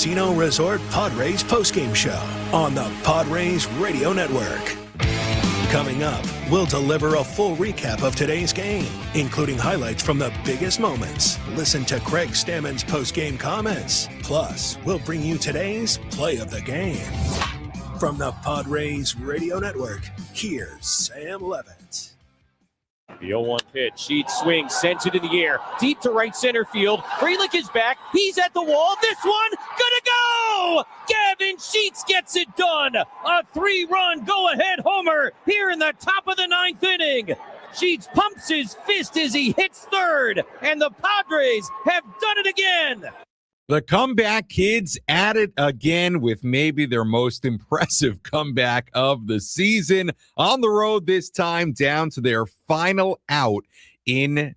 Casino Resort Padres postgame show on the Padres Radio Network. Coming up, we'll deliver a full recap of today's game, including highlights from the biggest moments. Listen to Craig Stammen's postgame comments. Plus, we'll bring you today's play of the game. From the Padres Radio Network, here's Sam Levitt. The 0-1 pitch. Sheets swings, sends it in the air, deep to right center field. Frelick is back. He's at the wall. This one, gonna go! Gavin Sheets gets it done. A 3-run go-ahead homer here in the top of the 9th inning. Sheets pumps his fist as he hits third, and the Padres have done it again. The comeback kids at it again with maybe their most impressive comeback of the season. On the road this time, down to their final out in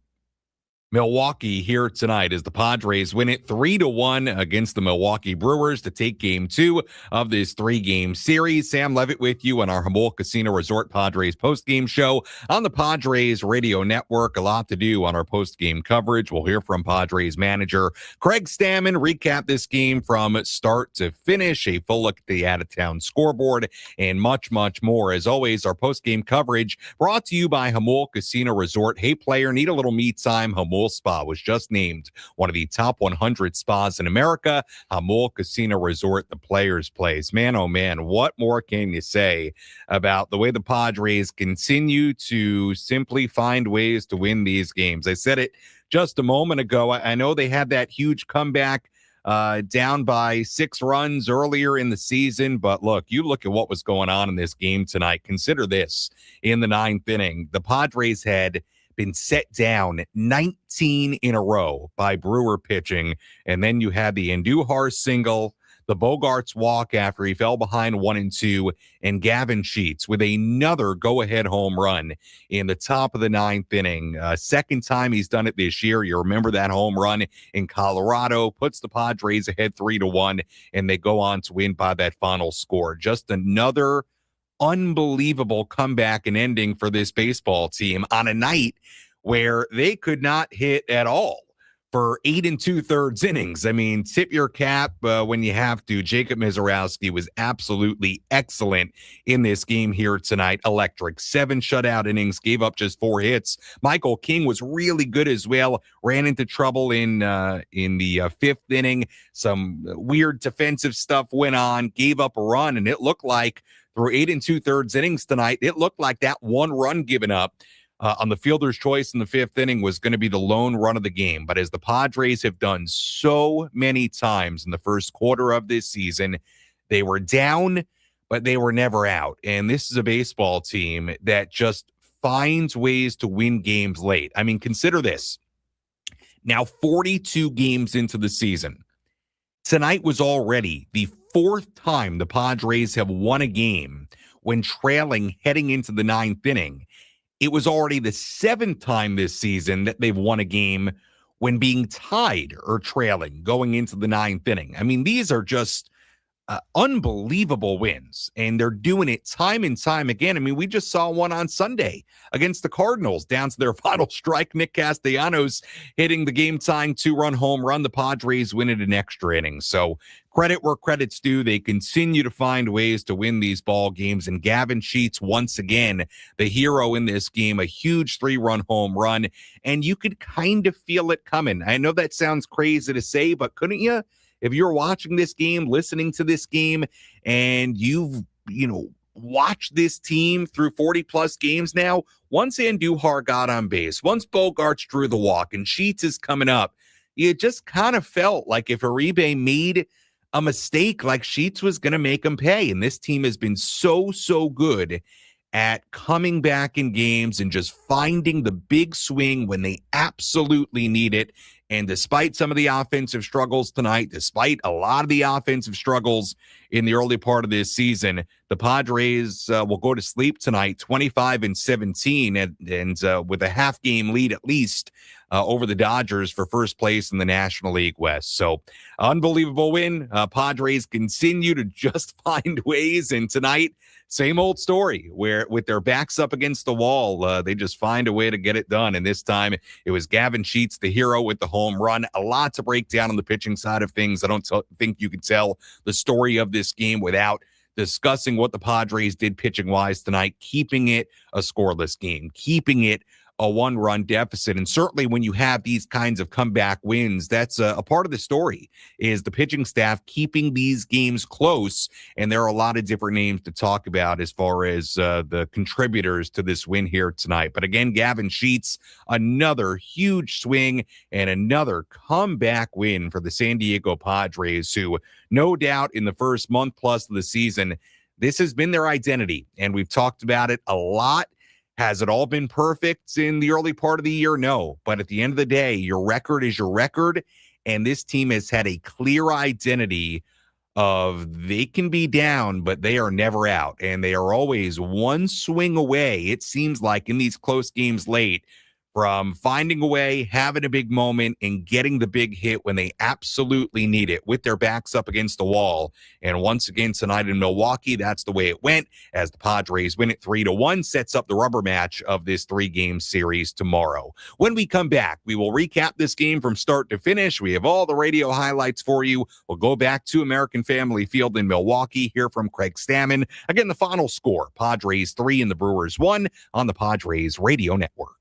Milwaukee here tonight as the Padres win it 3-1 against the Milwaukee Brewers to take game 2 of this 3-game series. Sam Levitt with you on our Jamul Casino Resort Padres postgame show on the Padres Radio Network. A lot to do on our postgame coverage. We'll hear from Padres manager Craig Stammen, recap this game from start to finish, a full look at the out-of-town scoreboard, and much, much more. As always, our postgame coverage brought to you by Jamul Casino Resort. Hey, player, need a little me time? Jamul Spa was just named one of the top 100 spas in America. Jamul Casino Resort, the players' place. Man, oh man, what more can you say about the way the Padres continue to simply find ways to win these games? I said it just a moment ago. I know they had that huge comeback down by 6 runs earlier in the season, but look at what was going on in this game tonight. Consider this: in the 9th inning, the Padres had been set down 19 in a row by Brewer pitching, and then you had the Andujar single, the Bogarts walk after he fell behind 1-2, and Gavin Sheets with another go-ahead home run in the top of the 9th inning. Second time he's done it this year. You remember that home run in Colorado, puts the Padres ahead 3-1, and they go on to win by that final score. Just another unbelievable comeback and ending for this baseball team on a night where they could not hit at all for 8 2/3 innings. I mean, tip your cap when you have to. Jacob Mizorowski was absolutely excellent in this game here tonight. Electric. 7 shutout innings, gave up just 4 hits. Michael King was really good as well. Ran into trouble in the 5th inning. Some weird defensive stuff went on. Gave up a run, and it looked like through 8 2/3 innings tonight, it looked like that one run given up on the fielder's choice in the 5th inning was going to be the lone run of the game. But as the Padres have done so many times in the first quarter of this season, they were down, but they were never out. And this is a baseball team that just finds ways to win games late. I mean, consider this. Now, 42 games into the season. Tonight was already the 4th time the Padres have won a game when trailing heading into the 9th inning. It was already the 7th time this season that they've won a game when being tied or trailing going into the 9th inning. I mean, these are just unbelievable wins, and they're doing it time and time again. I mean, we just saw one on Sunday against the Cardinals down to their final strike. Nick Castellanos hitting the game-tying 2-run home run. The Padres win it in extra innings. So credit where credit's due. They continue to find ways to win these ball games, and Gavin Sheets, once again, the hero in this game, a huge 3-run home run, and you could kind of feel it coming. I know that sounds crazy to say, but couldn't you? If you're watching this game, listening to this game, and you've, watched this team through 40-plus games now, once Andujar got on base, once Bogarts drew the walk, and Sheets is coming up, you just kind of felt like if Uribe made a mistake, like Sheets was going to make him pay. And this team has been so good at coming back in games and just finding the big swing when they absolutely need it. And despite some of the offensive struggles tonight, despite a lot of the offensive struggles in the early part of this season, the Padres will go to sleep tonight 25-17 and with a half-game lead at least over the Dodgers for first place in the National League West. So unbelievable win. Padres continue to just find ways. And tonight, same old story where with their backs up against the wall, they just find a way to get it done. And this time it was Gavin Sheets, the hero with the home run. A lot to break down on the pitching side of things. I don't think you could tell the story of this game without discussing what the Padres did pitching-wise tonight, keeping it a scoreless game, keeping it a one-run deficit. And certainly when you have these kinds of comeback wins, that's a part of the story, is the pitching staff keeping these games close. And there are a lot of different names to talk about as far as the contributors to this win here tonight. But again, Gavin Sheets, another huge swing and another comeback win for the San Diego Padres, who no doubt in the first month plus of the season, this has been their identity. And we've talked about it a lot. Has it all been perfect in the early part of the year? No. But at the end of the day, your record is your record. And this team has had a clear identity of they can be down, but they are never out. And they are always one swing away, it seems like, in these close games late, from finding a way, having a big moment, and getting the big hit when they absolutely need it with their backs up against the wall. And once again tonight in Milwaukee, that's the way it went as the Padres win it 3-1, sets up the rubber match of this 3-game series tomorrow. When we come back, we will recap this game from start to finish. We have all the radio highlights for you. We'll go back to American Family Field in Milwaukee, hear from Craig Stammen. Again, the final score, Padres 3 and the Brewers 1 on the Padres Radio Network.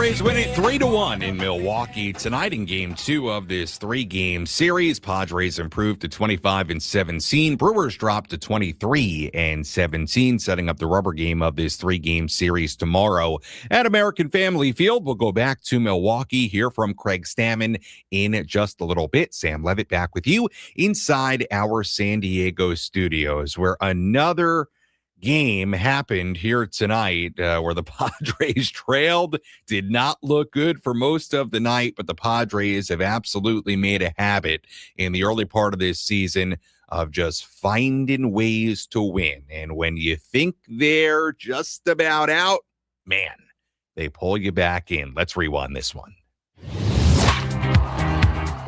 Padres win it 3-1 in Milwaukee tonight in Game 2 of this 3-game series. Padres improved to 25-17. Brewers dropped to 23-17, setting up the rubber game of this 3-game series tomorrow at American Family Field. We'll go back to Milwaukee, hear from Craig Stammen in just a little bit. Sam Levitt back with you inside our San Diego studios, where another game happened here tonight where the Padres trailed. Did not look good for most of the night, but the Padres have absolutely made a habit in the early part of this season of just finding ways to win. And when you think they're just about out, man, they pull you back in. Let's rewind this one.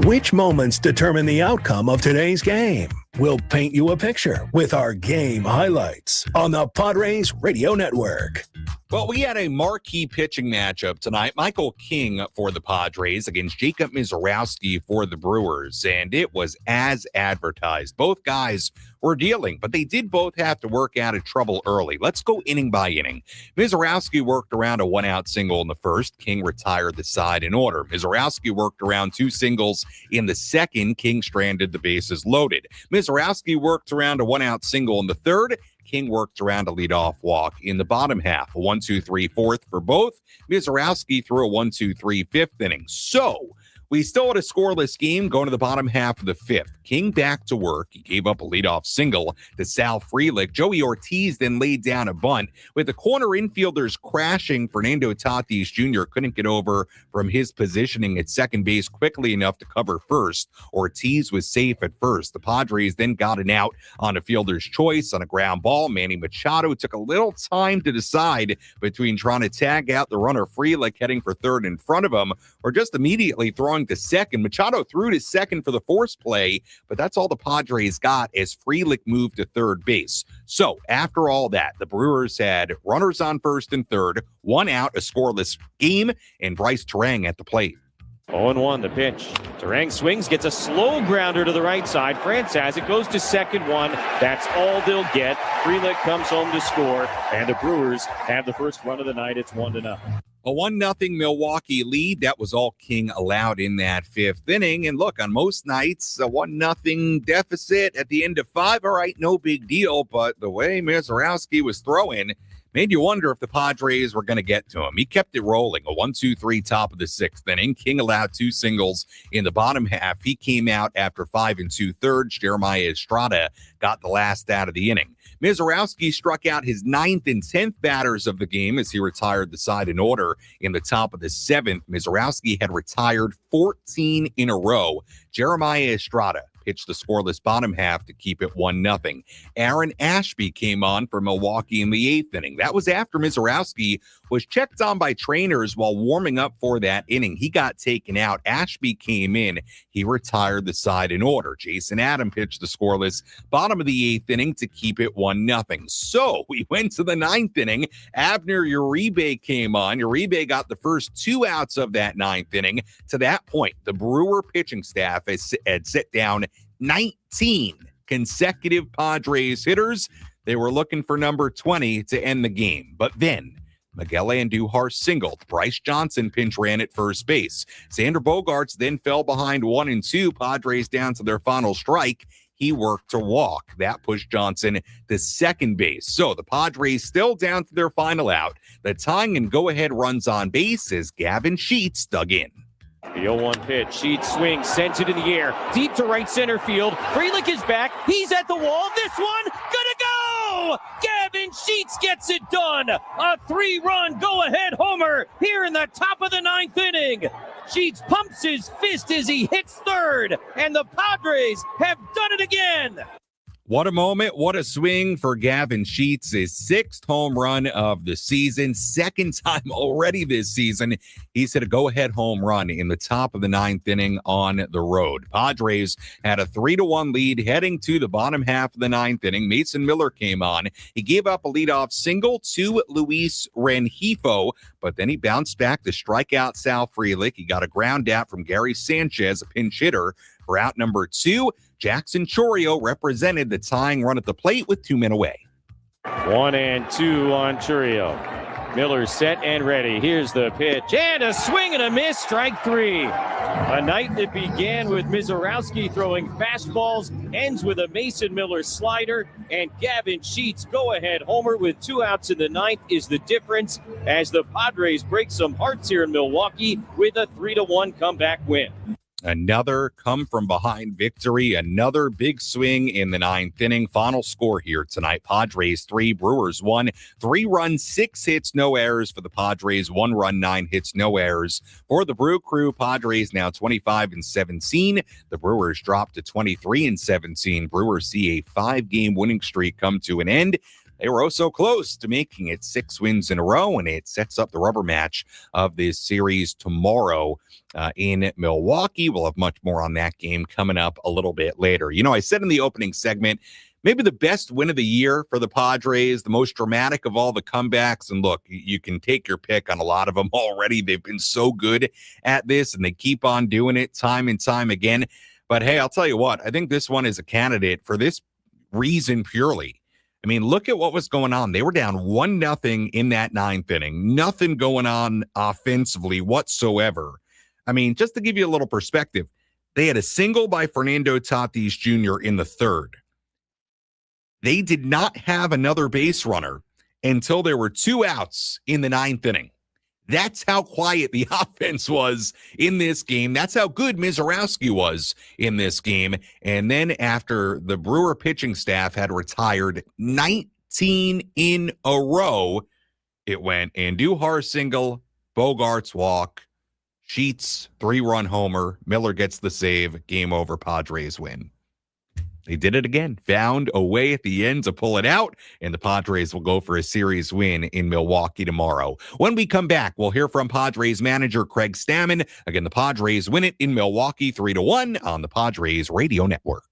Which moments determine the outcome of today's game? We'll paint you a picture with our game highlights on the Padres Radio Network. Well, we had a marquee pitching matchup tonight. Michael King for the Padres against Jacob Misiorowski for the Brewers, and it was as advertised. Both guys were dealing, but they did both have to work out of trouble early. Let's go inning by inning. Misiorowski worked around a one-out single in the first. King retired the side in order. Misiorowski worked around two singles in the second. King stranded the bases loaded. Misiorowski worked around a one-out single in the third. King worked around a leadoff walk in the bottom half. A 1-2-3 fourth for both. Misiorowski threw a 1-2-3 fifth inning. So we still had a scoreless game going to the bottom half of the fifth. King back to work. He gave up a leadoff single to Sal Frelick. Joey Ortiz then laid down a bunt. With the corner infielders crashing, Fernando Tatis Jr. couldn't get over from his positioning at second base quickly enough to cover first. Ortiz was safe at first. The Padres then got an out on a fielder's choice on a ground ball. Manny Machado took a little time to decide between trying to tag out the runner Frelick heading for third in front of him or just immediately throwing to second. Machado threw to second for the force play, but that's all the Padres got as Frelick moved to third base. So after all that, the Brewers had runners on first and third, one out, a scoreless game, and Bryce Terang at the plate. 0-1 the pitch. Terang swings, gets a slow grounder to the right side. France has it, goes to second one. That's all they'll get. Frelick comes home to score, and the Brewers have the first run of the night. It's 1-0. A 1-0 Milwaukee lead. That was all King allowed in that fifth inning. And look, on most nights, a 1-0 deficit at the end of five. All right, no big deal. But the way Misiorowski was throwing made you wonder if the Padres were going to get to him. He kept it rolling. A 1-2-3 top of the sixth inning. King allowed two singles in the bottom half. He came out after 5 2/3. Jeremiah Estrada got the last out of the inning. Misiorowski struck out his 9th and 10th batters of the game as he retired the side in order in the top of the seventh. Misiorowski had retired 14 in a row. Jeremiah Estrada pitched the scoreless bottom half to keep it 1-0. Aaron Ashby came on for Milwaukee in the eighth inning. That was after Misiorowski was checked on by trainers while warming up for that inning. He got taken out. Ashby came in. He retired the side in order. Jason Adam pitched the scoreless bottom of the eighth inning to keep it 1-0. So we went to the ninth inning. Abner Uribe came on. Uribe got the first two outs of that ninth inning. To that point, the Brewer pitching staff had set down 19 consecutive Padres hitters. They were looking for number 20 to end the game. But then Miguel Andujar singled. Bryce Johnson pinch ran at first base. Xander Bogaerts then fell behind 1-2. Padres down to their final strike. He worked to walk. That pushed Johnson to second base. So the Padres still down to their final out. The tying and go-ahead runs on base as Gavin Sheets dug in. The 0-1 pitch. Sheets swings, sends it in the air. Deep to right center field. Frelick is back. He's at the wall. This one, gonna go! Gavin Sheets gets it done. A 3-run go-ahead homer here in the top of the ninth inning. Sheets pumps his fist as he hits third, and the Padres have done it again. What a moment. What a swing for Gavin Sheets. His sixth home run of the season. Second time already this season. He's hit a go-ahead home run in the top of the ninth inning on the road. Padres had a 3-1 lead heading to the bottom half of the ninth inning. Mason Miller came on. He gave up a leadoff single to Luis Rengifo, but then he bounced back to strike out Sal Frelick. He got a ground out from Gary Sanchez, a pinch hitter, for out number 2. Jackson Chourio represented the tying run at the plate with 2 men away. 1-2 on Chourio. Miller set and ready. Here's the pitch. And a swing and a miss. Strike 3. A night that began with Misiorowski throwing fastballs, ends with a Mason Miller slider, and Gavin Sheets' go-ahead homer with 2 outs in the ninth is the difference as the Padres break some hearts here in Milwaukee with a 3-1 comeback win. Another come-from-behind victory, another big swing in the ninth inning. Final score here tonight, Padres 3, Brewers 1. 3 runs, 6 hits, no errors for the Padres. 1 run, 9 hits, no errors for the Brew Crew. Padres now 25-17. The Brewers drop to 23-17. Brewers see a 5-game winning streak come to an end. They were so close to making it 6 wins in a row, and it sets up the rubber match of this series tomorrow in Milwaukee. We'll have much more on that game coming up a little bit later. You know, I said in the opening segment, maybe the best win of the year for the Padres, the most dramatic of all the comebacks. And look, you can take your pick on a lot of them already. They've been so good at this, and they keep on doing it time and time again. But hey, I'll tell you what, I think this one is a candidate for this reason purely. I mean, look at what was going on. They were down 1-0 in that ninth inning. Nothing going on offensively whatsoever. I mean, just to give you a little perspective, they had a single by Fernando Tatis Jr. in the third. They did not have another base runner until there were 2 outs in the ninth inning. That's how quiet the offense was in this game. That's how good Mizorowski was in this game. And then after the Brewer pitching staff had retired 19 in a row, it went Andujar single, Bogarts walk, Sheets 3-run homer, Miller gets the save, game over, Padres win. They did it again, found a way at the end to pull it out, and the Padres will go for a series win in Milwaukee tomorrow. When we come back, we'll hear from Padres manager Craig Stammen. Again, the Padres win it in Milwaukee 3-1 on the Padres Radio Network.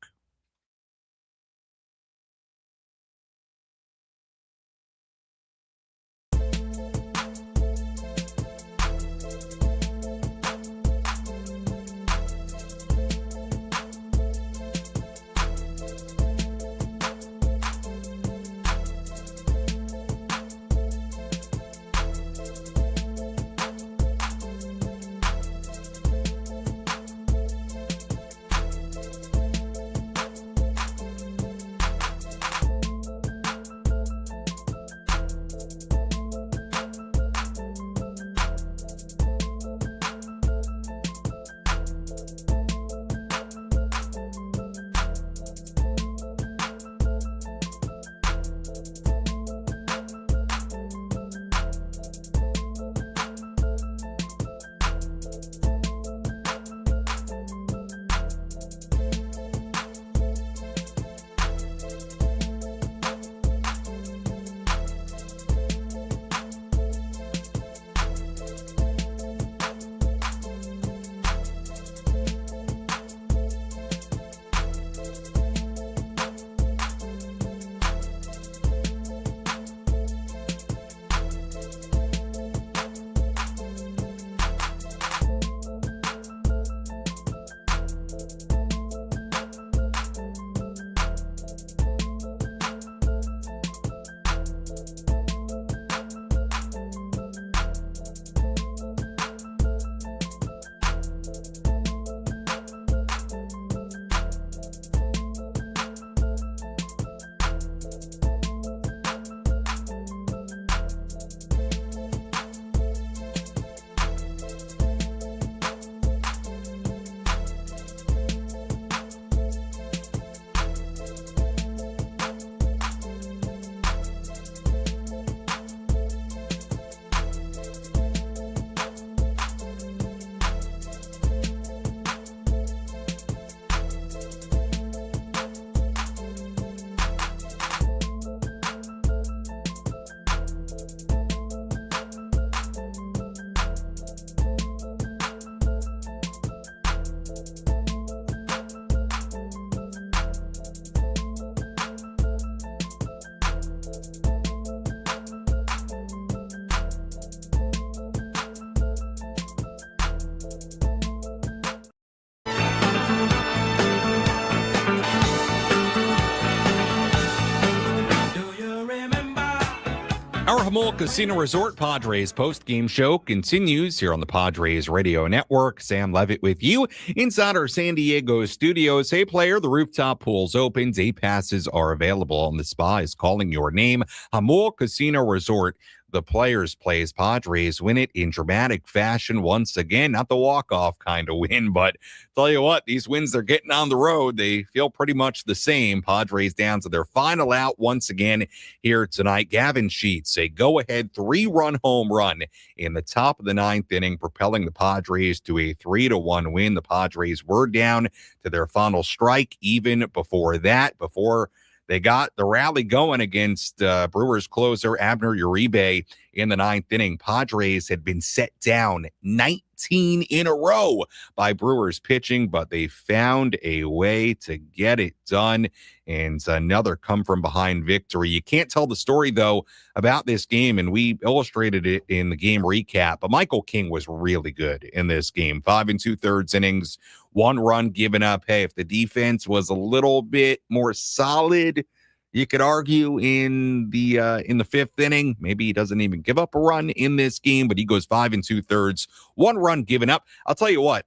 Our Jamul Casino Resort Padres post-game show continues here on the Padres Radio Network. Sam Levitt with you inside our San Diego studios. Hey, player, the rooftop pool's open. Day passes are available, and the spa is calling your name. Jamul Casino Resort, the players' plays. Padres win it in dramatic fashion once again. Not the walk-off kind of win, but tell you what, these wins they're getting on the road, they feel pretty much the same. Padres down to their final out once again here tonight. Gavin Sheets, a go-ahead 3-run home run in the top of the 9th inning, propelling the Padres to a 3-1 win. The Padres were down to their final strike even before that, before they got the rally going against Brewers closer Abner Uribe in the 9th inning. Padres had been set down 19 in a row by Brewers pitching, but they found a way to get it done, and another come-from-behind victory. You can't tell the story, though, about this game, and we illustrated it in the game recap, but Michael King was really good in this game. 5 2/3 innings, 1 run given up. Hey, if the defense was a little bit more solid, you could argue in the 5th inning, maybe he doesn't even give up a run in this game, but he goes 5 2/3, 1 run given up. I'll tell you what,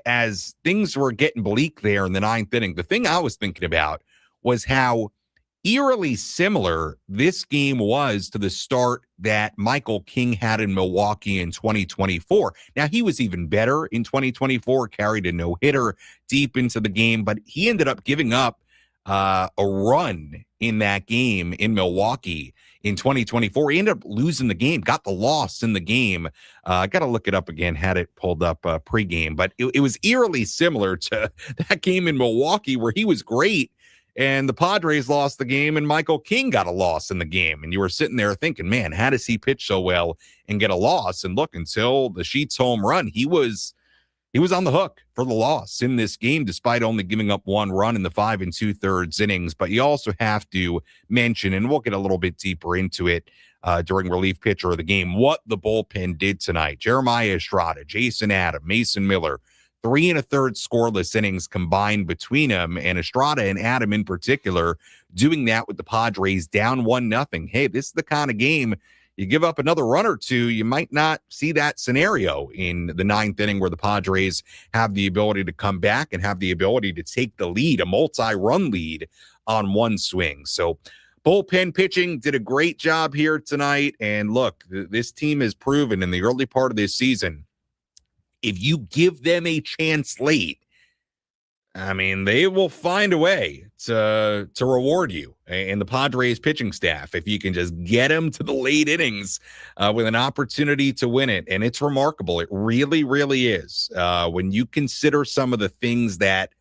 as things were getting bleak there in the 9th inning, the thing I was thinking about was how eerily similar this game was to the start that Michael King had in Milwaukee in 2024. Now, he was even better in 2024, carried a no-hitter deep into the game, but he ended up giving up a run in that game in Milwaukee in 2024. He ended up losing the game, got the loss in the game. I got to look it up again, had it pulled up pregame, but it was eerily similar to that game in Milwaukee where he was great and the Padres lost the game and Michael King got a loss in the game. And you were sitting there thinking, man, how does he pitch so well and get a loss? And look, until the Sheets home run, he was on the hook for the loss in this game, despite only giving up 1 run in the 5 2/3 innings. But you also have to mention, and we'll get a little bit deeper into it during relief pitcher of the game, what the bullpen did tonight. Jeremiah Estrada, Jason Adam, Mason Miller, 3 1/3 scoreless innings combined between them, and Estrada and Adam in particular doing that with the Padres down 1-0. Hey, this is the kind of game you give up another run or two, you might not see that scenario in the 9th inning where the Padres have the ability to come back and have the ability to take the lead, a multi-run lead on 1 swing. So bullpen pitching did a great job here tonight. And look, this team has proven in the early part of this season, if you give them a chance late, I mean, they will find a way to reward you and the Padres pitching staff if you can just get them to the late innings with an opportunity to win it. And it's remarkable. It really, really is. When you consider some of the things that,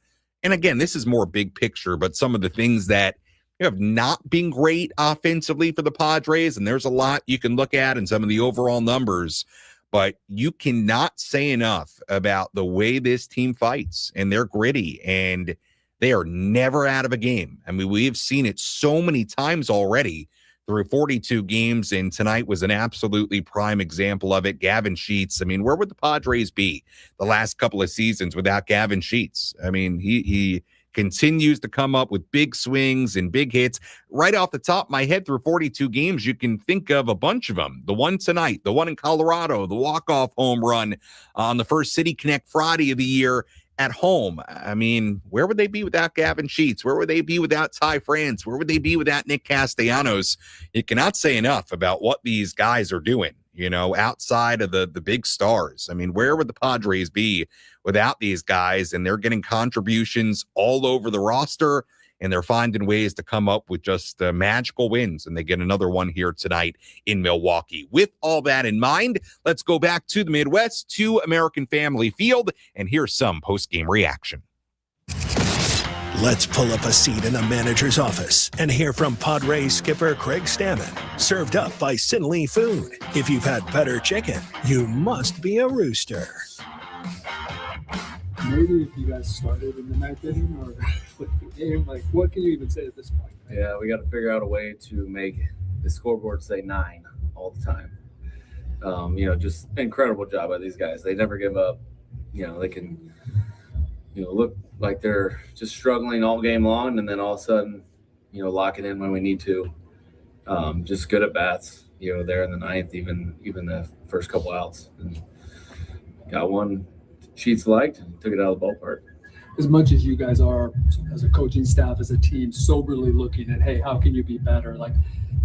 and again, this is more big picture, but some of the things that have not been great offensively for the Padres, and there's a lot you can look at in some of the overall numbers, but you cannot say enough about the way this team fights, and they're gritty, and they are never out of a game. I mean, we've seen it so many times already through 42 games, and tonight was an absolutely prime example of it. Gavin Sheets, I mean, where would the Padres be the last couple of seasons without Gavin Sheets? I mean, he continues to come up with big swings and big hits. Right off the top of my head, through 42 games, you can think of a bunch of them. The one tonight, the one in Colorado, the walk-off home run on the first City Connect Friday of the year at home. I mean, where would they be without Gavin Sheets? Where would they be without Ty France? Where would they be without Nick Castellanos? You cannot say enough about what these guys are doing, you know, outside of the big stars. I mean, where would the Padres be without these guys? And they're getting contributions all over the roster, and they're finding ways to come up with just magical wins, and they get another one here tonight in Milwaukee. With all that in mind, let's go back to the Midwest, to American Family Field, and here's some post-game reaction. Let's pull up a seat in the manager's office and hear from Padres skipper Craig Stammen. Served up by Sinley Food. If you've had better chicken, you must be a rooster. Maybe if you guys started in the 9th inning or with the game, like, what can you even say at this point? Yeah, we got to figure out a way to make the scoreboard say 9 all the time. Just incredible job by these guys. They never give up. They can, look like they're just struggling all game long, and then all of a sudden, lock it in when we need to. Just good at bats, there in the 9th, even the first couple outs. And got one Sheets liked and took it out of the ballpark. As much as you guys are, as a coaching staff, as a team, soberly looking at, hey, how can you be better? Like,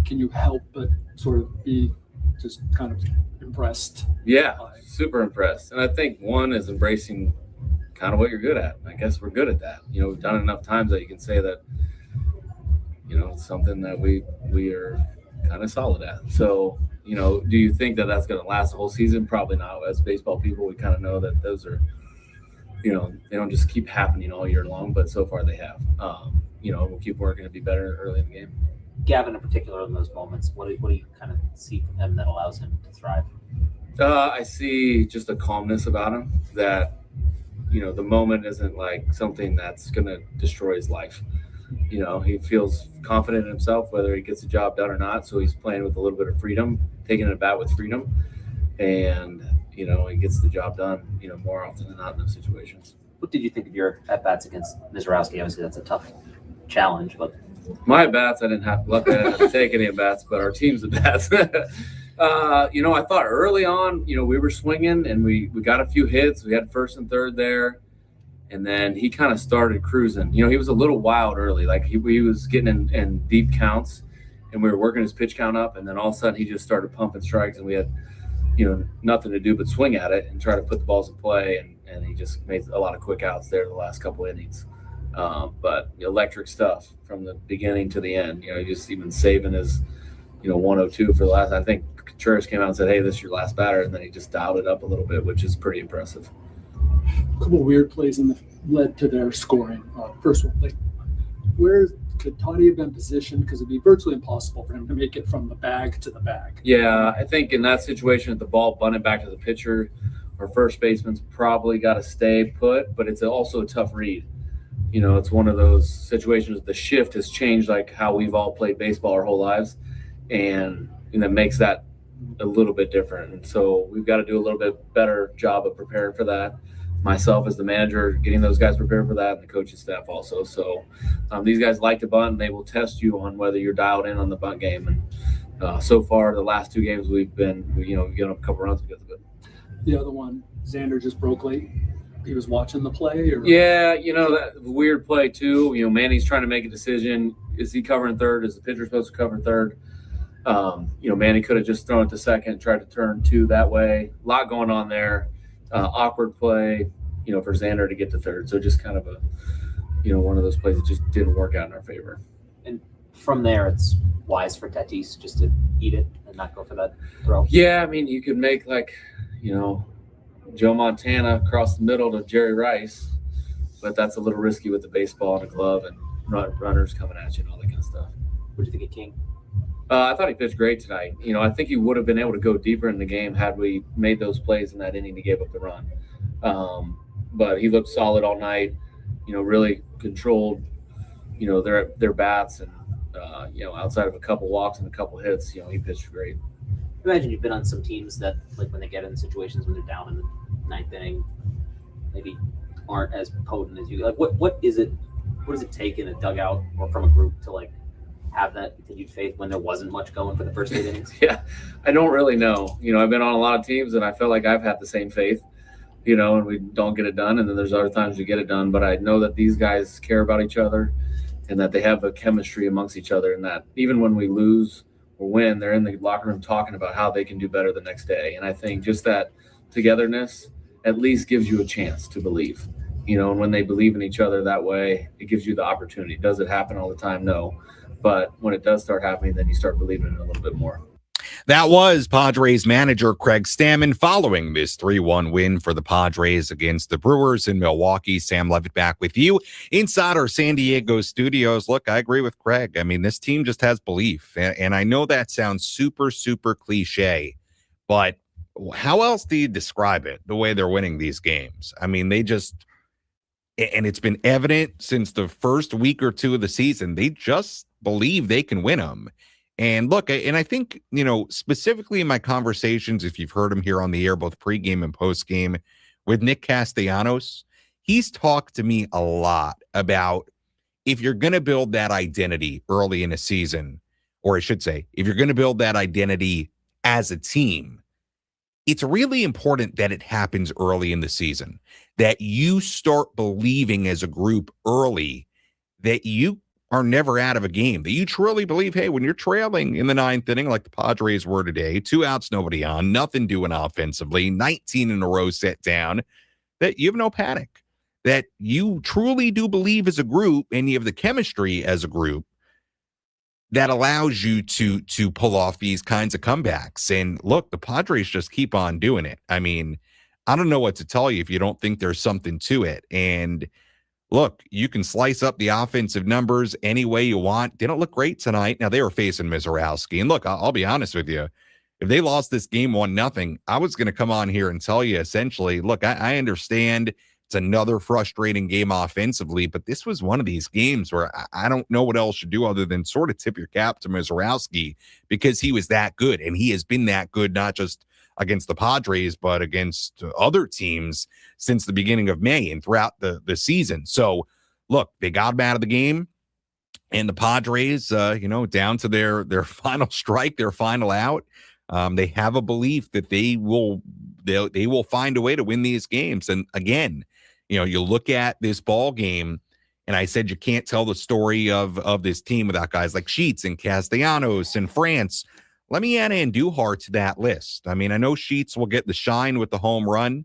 can you help but sort of be just kind of impressed. Yeah, super impressed. And I think one is embracing kind of what you're good at. I guess we're good at that. We've done it enough times that you can say that, it's something that we are kind of solid at. So, do you think that that's going to last the whole season? Probably not. As baseball people, we kind of know that those are, they don't just keep happening all year long, but so far they have. We'll keep working to be better early in the game. Gavin, in particular, in those moments, what do you kind of see from him that allows him to thrive? I see just a calmness about him that, the moment isn't like something that's going to destroy his life. He feels confident in himself, whether he gets the job done or not. So he's playing with a little bit of freedom, taking it bat with freedom. And, he gets the job done, more often than not in those situations. What did you think of your at-bats against Mizorowski? Obviously, that's a tough challenge, but my at-bats, I didn't have to take any at-bats, but our team's at-bats. I thought early on, we were swinging and we got a few hits. We had first and third there. And then he kind of started cruising. He was a little wild early. Like he was getting in deep counts and we were working his pitch count up. And then all of a sudden he just started pumping strikes and we had, nothing to do but swing at it and try to put the balls in play. And he just made a lot of quick outs there the last couple innings. But electric stuff from the beginning to the end. He just even saving his, 102 for the last. I think Contreras came out and said, "Hey, this is your last batter," and then he just dialed it up a little bit, which is pretty impressive. A couple weird plays led to their scoring. First one, where could Toddy have been positioned? Because it'd be virtually impossible for him to make it from the bag to the bag. Yeah, I think in that situation, if the ball bunted back to the pitcher, our first baseman's probably got to stay put, but it's also a tough read. It's one of those situations. The shift has changed, like how we've all played baseball our whole lives, and that makes that a little bit different. And so we've got to do a little bit better job of preparing for that. Myself as the manager, getting those guys prepared for that, and the coaching staff also. So these guys like to bunt, and they will test you on whether you're dialed in on the bunt game. And so far, the last two games we've been, we've given up a couple runs because of it. The other one, Xander just broke late. He was watching the play? Or? Yeah, that weird play too. Manny's trying to make a decision. Is he covering third? Is the pitcher supposed to cover third? Manny could have just thrown it to second, tried to turn two that way. A lot going on there. Awkward play, for Xander to get to third. So just kind of a, one of those plays that just didn't work out in our favor. And from there, it's wise for Tatis just to eat it and not go for that throw. Yeah, you could make Joe Montana across the middle to Jerry Rice, but that's a little risky with the baseball and a glove and runners coming at you and all that kind of stuff. What do you think of King? I thought he pitched great tonight. I think he would have been able to go deeper in the game had we made those plays in that inning he gave up the run. But he looked solid all night, really controlled, their bats. And, outside of a couple walks and a couple hits, he pitched great. Imagine you've been on some teams that, when they get in situations when they're down in the ninth inning, maybe aren't as potent as you. What does it take in a dugout or from a group to, have that continued faith when there wasn't much going for the first 8 innings? Yeah, I don't really know. I've been on a lot of teams and I felt like I've had the same faith, and we don't get it done. And then there's other times we get it done. But I know that these guys care about each other and that they have a chemistry amongst each other, and that even when we lose or win, they're in the locker room talking about how they can do better the next day. And I think just that togetherness at least gives you a chance to believe, and when they believe in each other that way, it gives you the opportunity. Does it happen all the time? No. But when it does start happening, then you start believing in it a little bit more. That was Padres manager Craig Stammen following this 3-1 win for the Padres against the Brewers in Milwaukee. Sam Levitt back with you inside our San Diego studios. Look, I agree with Craig. This team just has belief. And I know that sounds super, super cliche, but how else do you describe it, the way they're winning these games? They just, and it's been evident since the first week or two of the season, they just believe they can win them. And look, and I think, specifically in my conversations, if you've heard him here on the air, both pregame and postgame with Nick Castellanos, he's talked to me a lot about if you're going to build that identity early in a season, or I should say, if you're going to build that identity as a team, it's really important that it happens early in the season, that you start believing as a group early that you are never out of a game, that you truly believe, hey, when you're trailing in the ninth inning, like the Padres were today, 2 outs, nobody on, nothing doing offensively, 19 in a row set down, that you have no panic, that you truly do believe as a group and you have the chemistry as a group that allows you to pull off these kinds of comebacks. And look, the Padres just keep on doing it. I mean, I don't know what to tell you if you don't think there's something to it. And look, you can slice up the offensive numbers any way you want. They don't look great tonight. Now, they were facing Mizorowski. And look, I'll be honest with you. If they lost this game 1-0, I was going to come on here and tell you essentially, look, I understand it's another frustrating game offensively, but this was one of these games where I don't know what else to do other than sort of tip your cap to Mizorowski, because he was that good, and he has been that good, not just against the Padres, but against other teams since the beginning of May and throughout the season. So, look, they got him out of the game, and the Padres, down to their final strike, their final out. They have a belief that they will find a way to win these games. And again, you look at this ball game, and I said you can't tell the story of this team without guys like Sheets and Castellanos and France. Let me add Andujar to that list. I mean, I know Sheets will get the shine with the home run,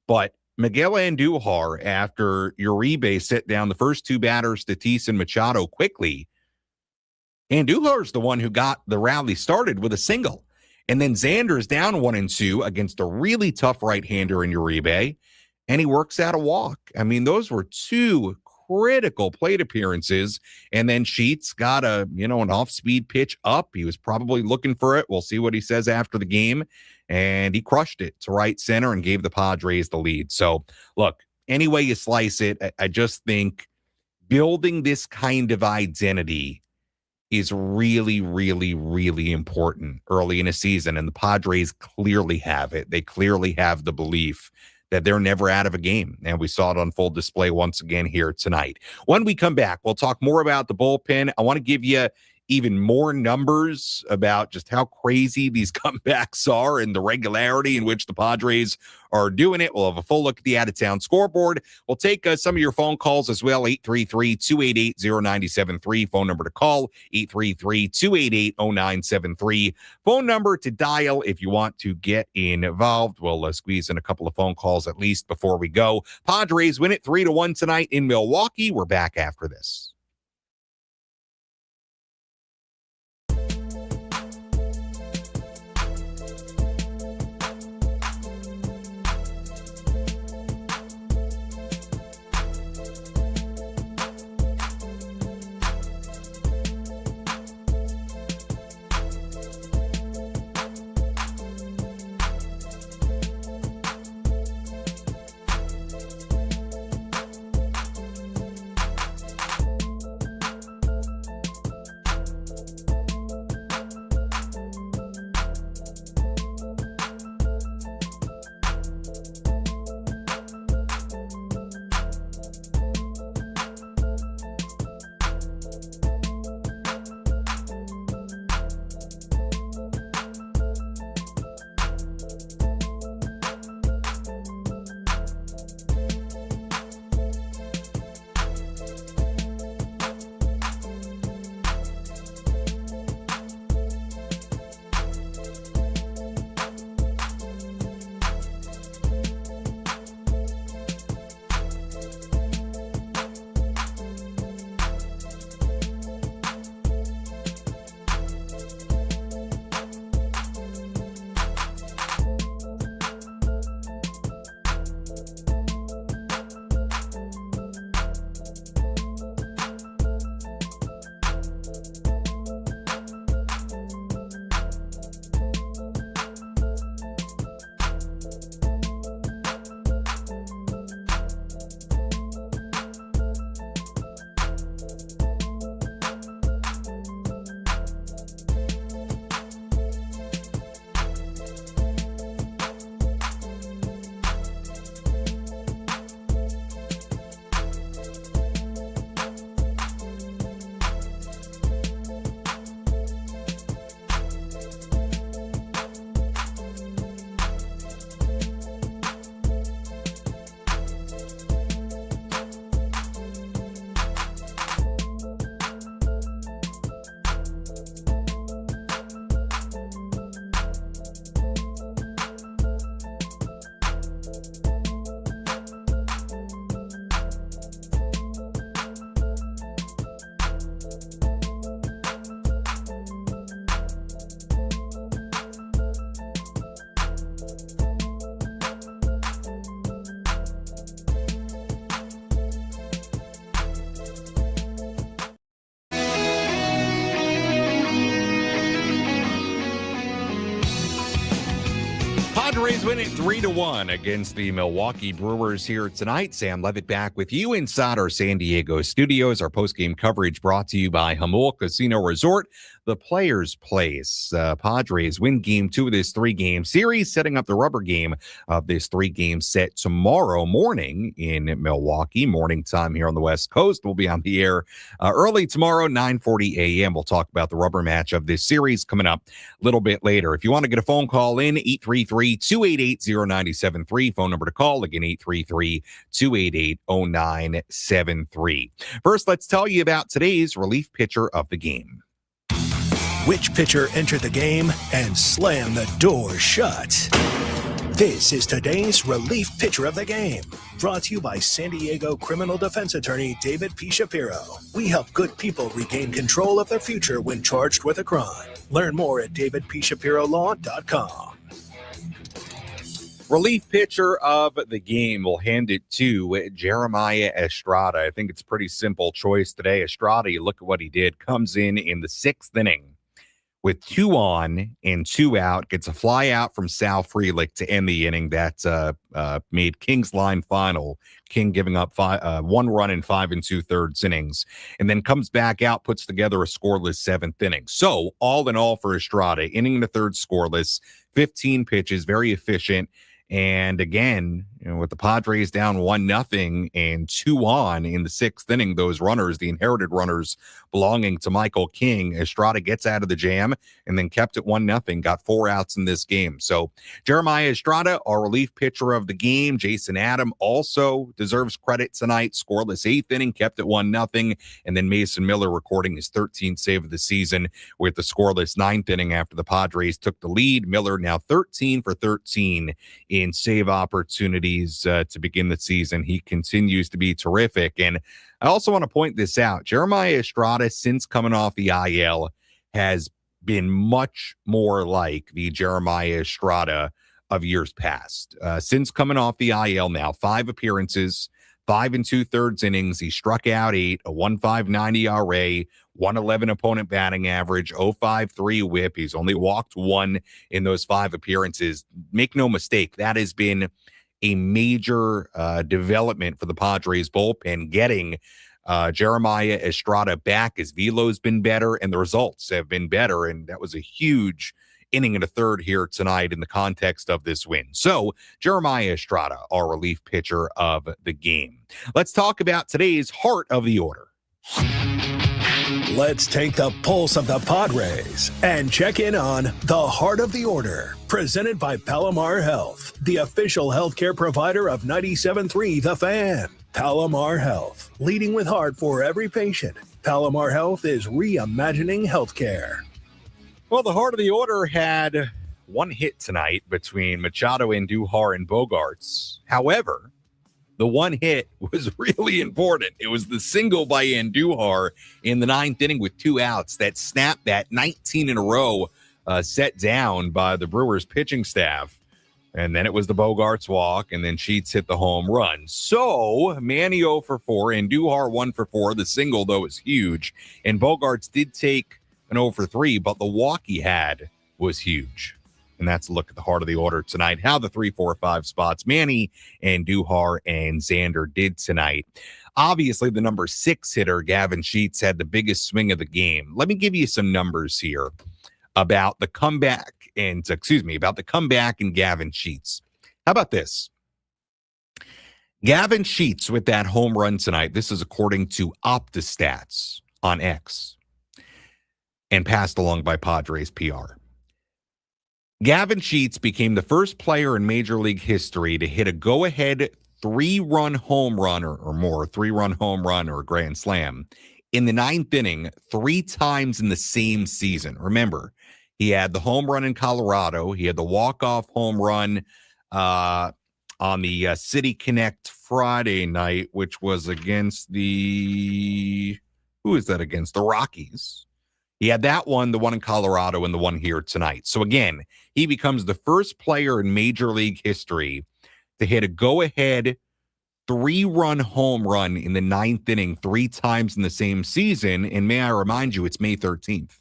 but Miguel Andujar, after Uribe set down the first 2 batters, Tatis and Machado quickly, Andujar is the one who got the rally started with a single. And then Xander's down 1-2 against a really tough right-hander in Uribe, and he works out a walk. I mean, those were 2 critical plate appearances. And then Sheets got an off-speed pitch up. He was probably looking for it. We'll see what he says after the game. And he crushed it to right center and gave the Padres the lead. So, look, any way you slice it, I just think building this kind of identity is really, really, really important early in a season. And the Padres clearly have it. They clearly have the belief that they're never out of a game. And we saw it on full display once again here tonight. When we come back, we'll talk more about the bullpen. I want to give you even more numbers about just how crazy these comebacks are and the regularity in which the Padres are doing it. We'll have a full look at the out-of-town scoreboard. We'll take some of your phone calls as well, 833-288-0973. Phone number to call, 833-288-0973. Phone number to dial if you want to get involved. We'll squeeze in a couple of phone calls at least before we go. Padres win it 3-1 tonight in Milwaukee. We're back after this. Padres win it 3-1 against the Milwaukee Brewers here tonight. Sam Levitt back with you inside our San Diego studios. Our postgame coverage brought to you by Jamul Casino Resort, the Players' Place. Padres win game 2 of this 3-game series, setting up the rubber game of this 3-game set tomorrow morning in Milwaukee. Morning time here on the West Coast. We'll be on the air early tomorrow, 9:40 a.m. We'll talk about the rubber match of this series coming up a little bit later. If you want to get a phone call in, 833-288-0973. Phone number to call, again, 833-288-0973. First, let's tell you about today's relief pitcher of the game. Which pitcher entered the game and slammed the door shut? This is today's relief pitcher of the game, brought to you by San Diego criminal defense attorney David P. Shapiro. We help good people regain control of their future when charged with a crime. Learn more at davidpshapirolaw.com. Relief pitcher of the game, will hand it to Jeremiah Estrada. I think it's a pretty simple choice today. Estrada, you look at what he did, comes in the 6th inning with 2 on and 2 out, gets a fly out from Sal Frelick to end the inning. That made King's line final. King giving up 1 run in 5 2/3 innings, and then comes back out, puts together a scoreless 7th inning. So all in all for Estrada, inning in the 3rd scoreless, 15 pitches, very efficient. And again, with the Padres down 1-0 and 2 on in the 6th inning, those runners, the inherited runners belonging to Michael King, Estrada gets out of the jam and then kept it 1-0, got 4 outs in this game. So Jeremiah Estrada, our relief pitcher of the game. Jason Adam also deserves credit tonight. Scoreless 8th inning, kept it 1-0. And then Mason Miller recording his 13th save of the season with the scoreless 9th inning after the Padres took the lead. Miller now 13 for 13 in save opportunities to begin the season. He continues to be terrific. And I also want to point this out. Jeremiah Estrada, since coming off the IL, has been much more like the Jeremiah Estrada of years past. Since coming off the IL now, 5 appearances, 5 2/3 innings. He struck out 8, a 1.59 ERA, 111 opponent batting average, 0.53 whip. He's only walked 1 in those 5 appearances. Make no mistake, that has been a major development for the Padres bullpen, getting Jeremiah Estrada back. His velo's been better and the results have been better, and that was a huge inning and a third here tonight in the context of this win. So Jeremiah Estrada, our relief pitcher of the game. Let's talk about today's heart of the order. Let's take the pulse of the Padres and check in on the Heart of the Order, presented by Palomar Health, the official healthcare provider of 97.3 The Fan. Palomar Health, leading with heart for every patient. Palomar Health is reimagining healthcare. Well, the Heart of the Order had 1 hit tonight between Machado, Andujar, and Bogarts. However, the 1 hit was really important. It was the single by Andujar in the 9th inning with 2 outs that snapped that 19 in a row set down by the Brewers pitching staff. And then it was the Bogarts walk, and then Sheets hit the home run. So Manny 0 for 4, Andujar 1 for 4. The single, though, is huge. And Bogarts did take an 0 for 3, but the walk he had was huge. And that's a look at the Heart of the Order tonight, how the 3, 4, 5 spots Manny, Andujar, and Xander did tonight. Obviously, the number 6 hitter, Gavin Sheets, had the biggest swing of the game. Let me give you some numbers here about the comeback and Gavin Sheets. How about this? Gavin Sheets with that home run tonight. This is according to OptaStats on X and passed along by Padres PR. Gavin Sheets became the first player in Major League history to hit a go-ahead 3-run home run or more, 3-run home run or a grand slam in the 9th inning 3 times in the same season. Remember, he had the home run in Colorado. He had the walk-off home run on the City Connect Friday night, which was against who is that against? The Rockies. He had that one, the one in Colorado, and the one here tonight. So again, he becomes the first player in Major League history to hit a go-ahead 3-run home run in the 9th inning 3 times in the same season. And may I remind you, it's May 13th.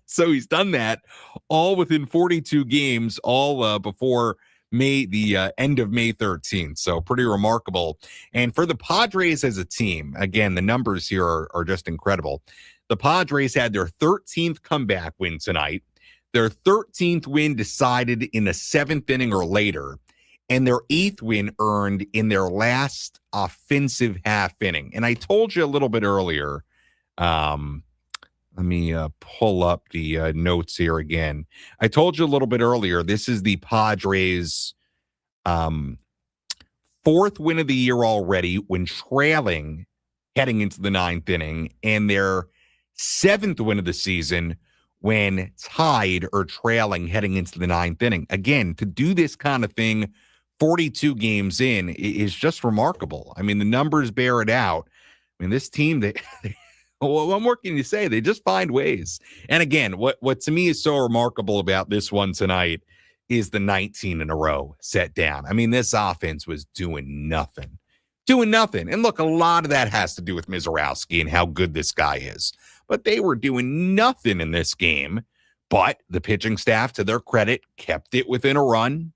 So he's done that all within 42 games, all before end of May 13th. So pretty remarkable. And for the Padres as a team, again, the numbers here are just incredible. The Padres had their 13th comeback win tonight, their 13th win decided in the 7th inning or later, and their 8th win earned in their last offensive half inning. And I told you a little bit earlier, let me pull up the notes here again. I told you a little bit earlier, this is the Padres' 4th win of the year already when trailing heading into the 9th inning, and their 7th win of the season when tied or trailing heading into the 9th inning. Again, to do this kind of thing 42 games in is just remarkable. I mean, the numbers bear it out. I mean, this team, what more can you say? They just find ways. And again, what to me is so remarkable about this one tonight is the 19 in a row set down. I mean, this offense was doing nothing. And look, a lot of that has to do with Mizorowski and how good this guy is. But they were doing nothing in this game. But the pitching staff, to their credit, kept it within a run.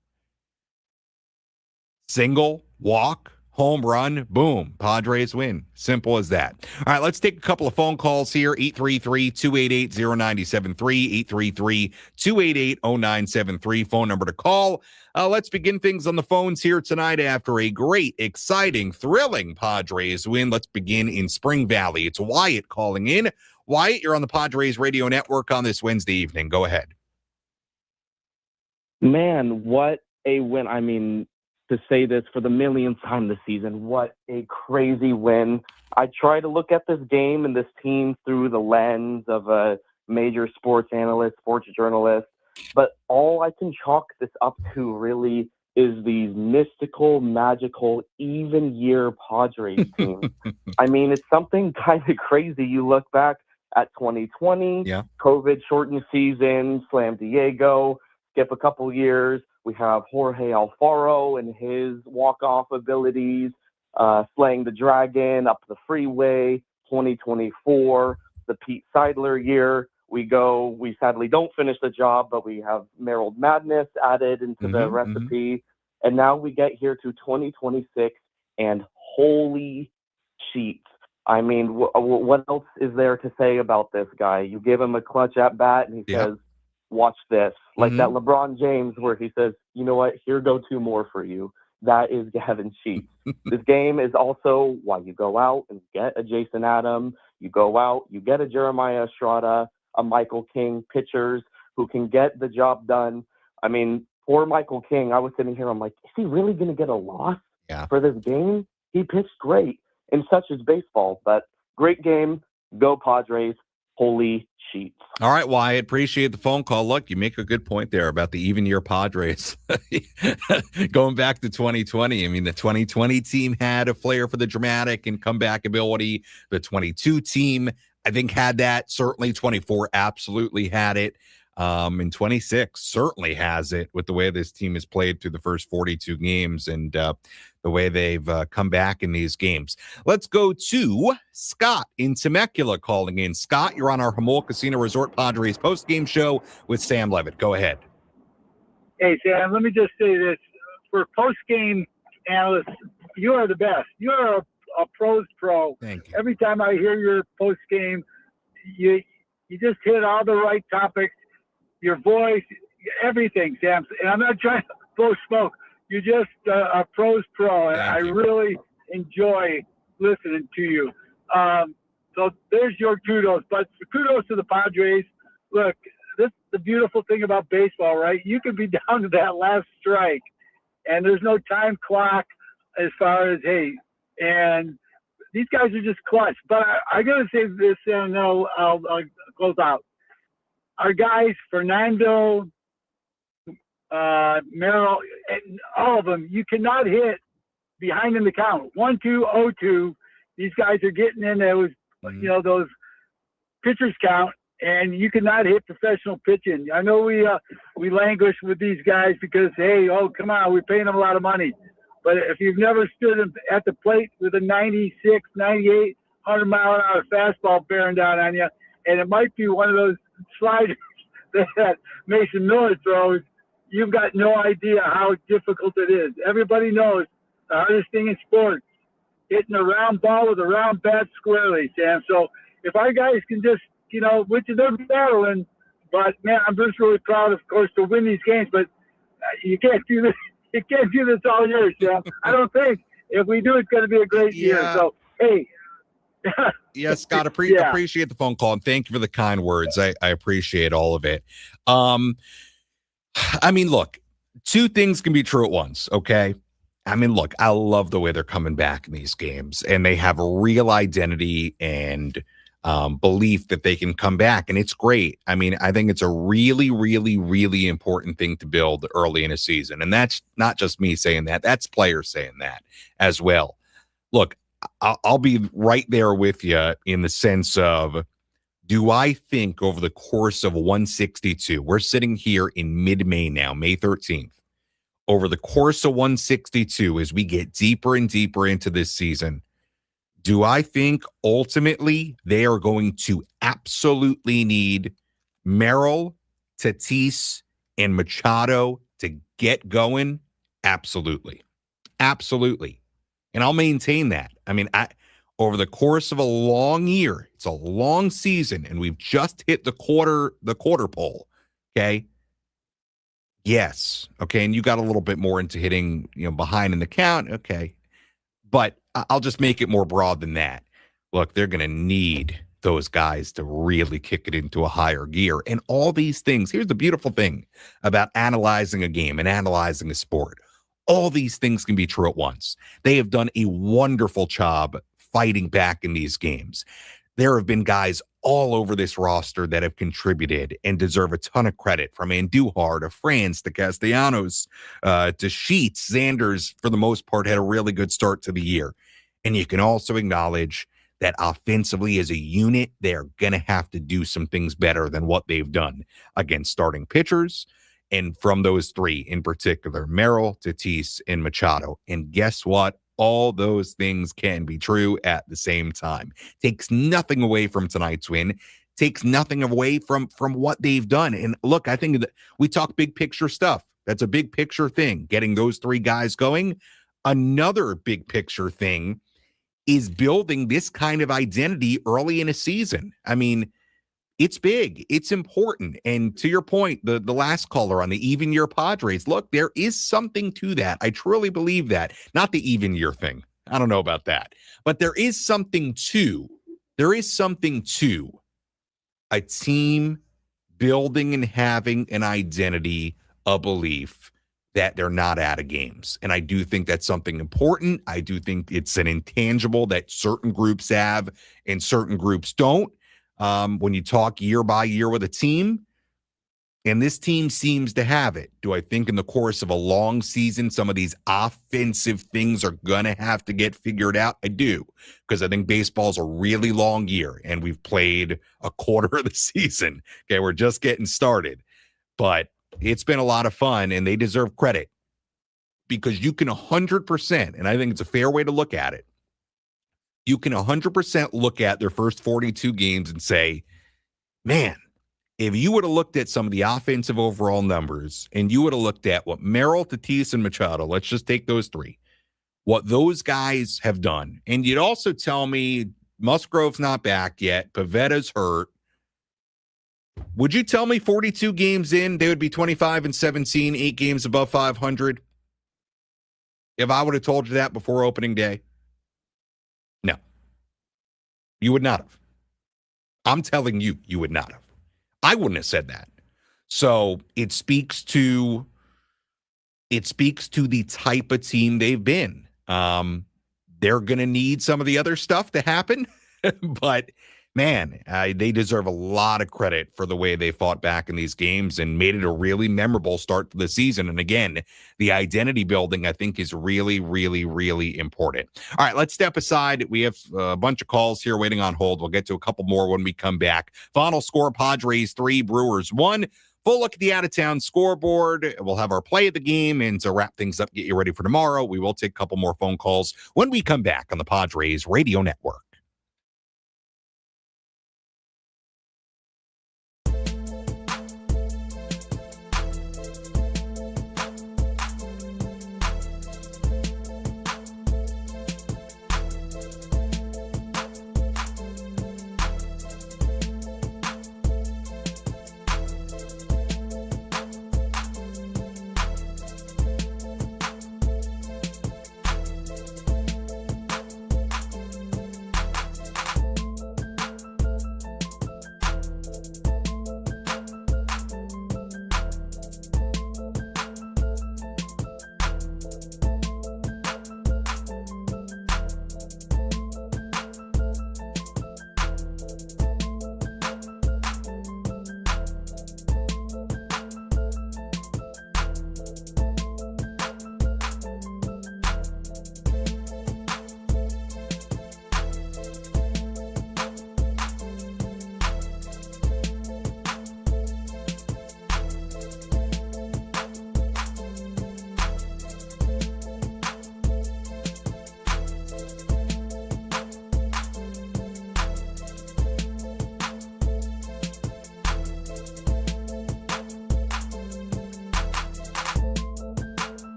Single, walk, home run, boom, Padres win. Simple as that. All right, let's take a couple of phone calls here. 833-288-0973, 833-288-0973, phone number to call. Let's begin things on the phones here tonight after a great, exciting, thrilling Padres win. Let's begin in Spring Valley. It's Wyatt calling in. Wyatt, you're on the Padres Radio Network on this Wednesday evening. Go ahead. Man, what a win. I mean, to say this for the millionth time this season, what a crazy win. I try to look at this game and this team through the lens of a major sports analyst, sports journalist, but all I can chalk this up to really is these mystical, magical, even year Padres team. I mean, it's something kind of crazy. You look back at 2020, COVID shortened season, Slam Diego, skip a couple years. We have Jorge Alfaro and his walk-off abilities, slaying the dragon up the freeway, 2024, the Pete Seidler year. We sadly don't finish the job, but we have Merrill Madness added into the recipe. And now we get here to 2026, and holy sheets. I mean, what else is there to say about this guy? You give him a clutch at bat, and he says, watch this. Like that LeBron James where he says, you know what, here go 2 more for you. That is Gavin Sheets. This game is also why you go out and get a Jason Adam. You go out, you get a Jeremiah Estrada, a Michael King, pitchers who can get the job done. I mean, poor Michael King, I was sitting here, I'm like, is he really going to get a loss for this game? He pitched great, and such is baseball. But great game. Go Padres. Holy sheets. All right, Wyatt, appreciate the phone call. Look, you make a good point there about the even year Padres. Going back to 2020, I mean, the 2020 team had a flair for the dramatic and comeback ability. The 22 team, I think, had that. Certainly 24 absolutely had it. And 26 certainly has it with the way this team has played through the first 42 games and the way they've come back in these games. Let's go to Scott in Temecula calling in. Scott, you're on our Jamul Casino Resort Padres postgame show with Sam Levitt. Go ahead. Hey, Sam, let me just say this. For postgame analysts, you are the best. You are a pro's pro. Thank you. Every time I hear your postgame, you just hit all the right topics. Your voice, everything, Sam. And I'm not trying to blow smoke. You're just a pro's pro. And I really enjoy listening to you. So there's your kudos. But kudos to the Padres. Look, this is the beautiful thing about baseball, right? You can be down to that last strike, and there's no time clock as far as, hey, and these guys are just clutch. But I got to say this, and I'll close out. Our guys, Fernando, Merrill, and all of them, you cannot hit behind in the count. 1-2, 0-2. These guys are getting in those, those pitchers count, and you cannot hit professional pitching. I know we languish with these guys because, hey, come on, we're paying them a lot of money. But if you've never stood at the plate with a 96, 98, 100-mile-an-hour fastball bearing down on you, and it might be one of those sliders that Mason Miller throws, you've got no idea how difficult it is. Everybody knows the hardest thing in sports, hitting a round ball with a round bat squarely, Sam. So if our guys can just, which they're battling, but man, I'm just really proud, of course, to win these games. But you can't do this. You can't do this all year, Sam. I don't think. If we do, it's going to be a great year. So hey. Yes, Scott, appreciate the phone call, and thank you for the kind words. I appreciate all of it. I mean, look, two things can be true at once, okay? I mean, look, I love the way they're coming back in these games, and they have a real identity and belief that they can come back, and it's great. I mean, I think it's a really, really, really important thing to build early in a season, and that's not just me saying that. That's players saying that as well. Look, I'll be right there with you in the sense of, do I think over the course of 162, we're sitting here in mid-May now, May 13th, over the course of 162, as we get deeper and deeper into this season, do I think ultimately they are going to absolutely need Merrill, Tatis, and Machado to get going? Absolutely. Absolutely. And I'll maintain that. I mean, over the course of a long year, it's a long season, and we've just hit the quarter pole. Okay. Yes. Okay. And you got a little bit more into hitting, behind in the count. Okay. But I'll just make it more broad than that. Look, they're going to need those guys to really kick it into a higher gear. And all these things, here's the beautiful thing about analyzing a game and analyzing a sport. All these things can be true at once. They have done a wonderful job fighting back in these games. There have been guys all over this roster that have contributed and deserve a ton of credit, from Andujar to France to Castellanos to Sheets. Xander's, for the most part, had a really good start to the year. And you can also acknowledge that offensively as a unit, they're going to have to do some things better than what they've done against starting pitchers. And from those three in particular, Merrill, Tatis, and Machado. And guess what? All those things can be true at the same time. Takes nothing away from tonight's win. Takes nothing away from what they've done. And look, I think that we talk big picture stuff. That's a big picture thing, getting those three guys going. Another big picture thing is building this kind of identity early in a season. I mean, it's big. It's important. And to your point, the last caller on the even year Padres, look, there is something to that. I truly believe that. Not the even year thing. I don't know about that. But there is something to a team building and having an identity, a belief that they're not out of games. And I do think that's something important. I do think it's an intangible that certain groups have and certain groups don't. When you talk year by year with a team, and this team seems to have it. Do I think in the course of a long season, some of these offensive things are going to have to get figured out? I do, because I think baseball's a really long year, and we've played a quarter of the season. Okay, we're just getting started, but it's been a lot of fun, and they deserve credit, because you can 100%, and I think it's a fair way to look at it, you can 100% look at their first 42 games and say, man, if you would have looked at some of the offensive overall numbers and you would have looked at what Merrill, Tatis, and Machado, let's just take those three, what those guys have done, and you'd also tell me Musgrove's not back yet, Pavetta's hurt, would you tell me 42 games in, they would be 25-17, 8 games above 500? If I would have told you that before opening day? No, you would not have. I'm telling you, you would not have. I wouldn't have said that. So it speaks to the type of team they've been. They're going to need some of the other stuff to happen, but man, they deserve a lot of credit for the way they fought back in these games and made it a really memorable start to the season. And again, the identity building, I think, is really, really, really important. All right, let's step aside. We have a bunch of calls here waiting on hold. We'll get to a couple more when we come back. Final score, Padres 3, Brewers 1. Full look at the out-of-town scoreboard. We'll have our play of the game, and to wrap things up, get you ready for tomorrow, we will take a couple more phone calls when we come back on the Padres Radio Network.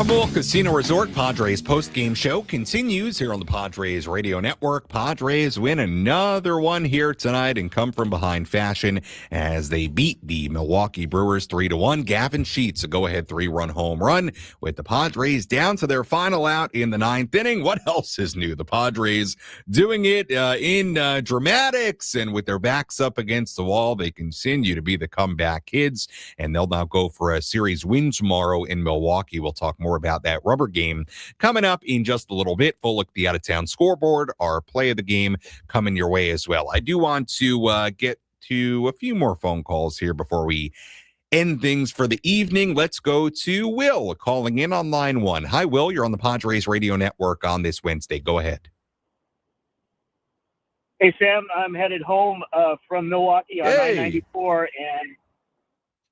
Jamul Casino Resort Padres postgame show continues here on the Padres Radio Network. Padres win another one here tonight and come from behind fashion as they beat the Milwaukee Brewers 3-1. Gavin Sheets, a go-ahead 3-run home run with the Padres down to their final out in the ninth inning. What else is new? The Padres doing it in dramatics and with their backs up against the wall. They continue to be the comeback kids, and they'll now go for a series win tomorrow in Milwaukee. We'll talk more about that rubber game coming up in just a little bit. Full look at the out-of-town scoreboard, our play of the game coming your way as well. I do want to get to a few more phone calls here before we end things for the evening. Let's go to Will calling in on line one. Hi, Will. You're on the Padres Radio Network on this Wednesday. Go ahead. Hey, Sam. I'm headed home from Milwaukee on I-94, and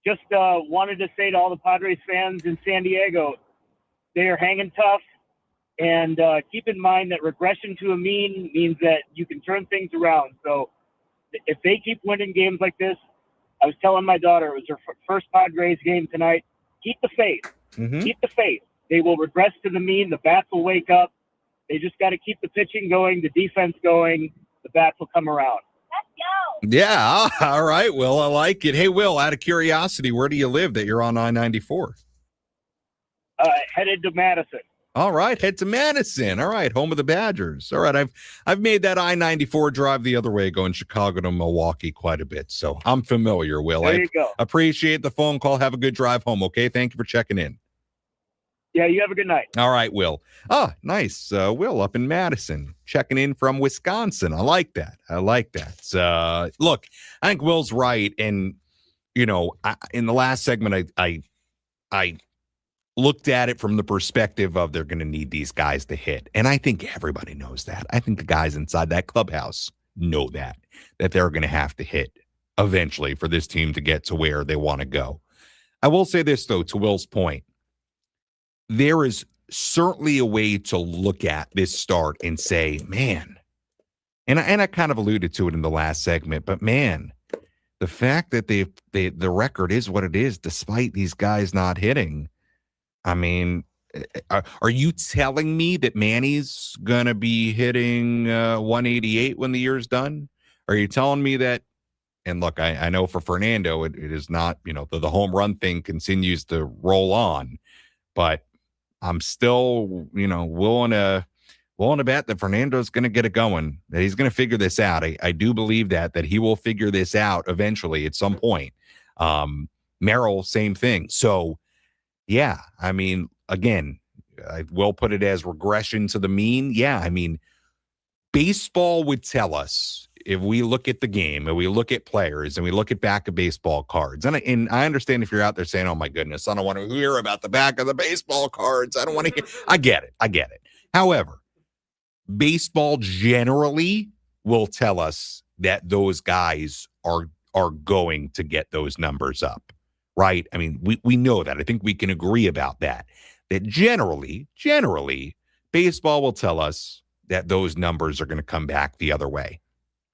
just wanted to say to all the Padres fans in San Diego, they are hanging tough, and keep in mind that regression to a mean means that you can turn things around. So if they keep winning games like this, I was telling my daughter, it was her first Padres game tonight, keep the faith. Mm-hmm. Keep the faith. They will regress to the mean. The bats will wake up. They just got to keep the pitching going, the defense going. The bats will come around. Yeah, all right, Will, I like it. Hey, Will, out of curiosity, where do you live that you're on I-94? Headed to Madison. All right, head to Madison. All right, home of the Badgers. All right, I've made that I-94 drive the other way, going Chicago to Milwaukee quite a bit, so I'm familiar, Will. There you go. Appreciate the phone call. Have a good drive home, okay? Thank you for checking in. Yeah, you have a good night. All right, Will. Oh, nice. Will up in Madison, checking in from Wisconsin. I like that. Look, I think Will's right. And, you know, in the last segment, I looked at it from the perspective of they're going to need these guys to hit. And I think everybody knows that. I think the guys inside that clubhouse know that they're going to have to hit eventually for this team to get to where they want to go. I will say this, though, to Will's point. There is certainly a way to look at this start and say, man, and I kind of alluded to it in the last segment, but man, the fact that the record is what it is, despite these guys not hitting. I mean, are you telling me that Manny's going to be hitting 188 when the year's done? Are you telling me that? And look, I know for Fernando, it is not, you know, the home run thing continues to roll on, but I'm still, you know, willing to bet that Fernando's going to get it going, that he's going to figure this out. I do believe that he will figure this out eventually at some point. Merrill, same thing. So, yeah, I mean, again, I will put it as regression to the mean. Yeah, I mean, baseball would tell us, if we look at the game and we look at players and we look at back of baseball cards, and I understand if you're out there saying, oh my goodness, I don't want to hear about the back of the baseball cards. I don't want to hear. I get it. However, baseball generally will tell us that those guys are going to get those numbers up, right? I mean, we know that. I think we can agree about that generally, baseball will tell us that those numbers are going to come back the other way.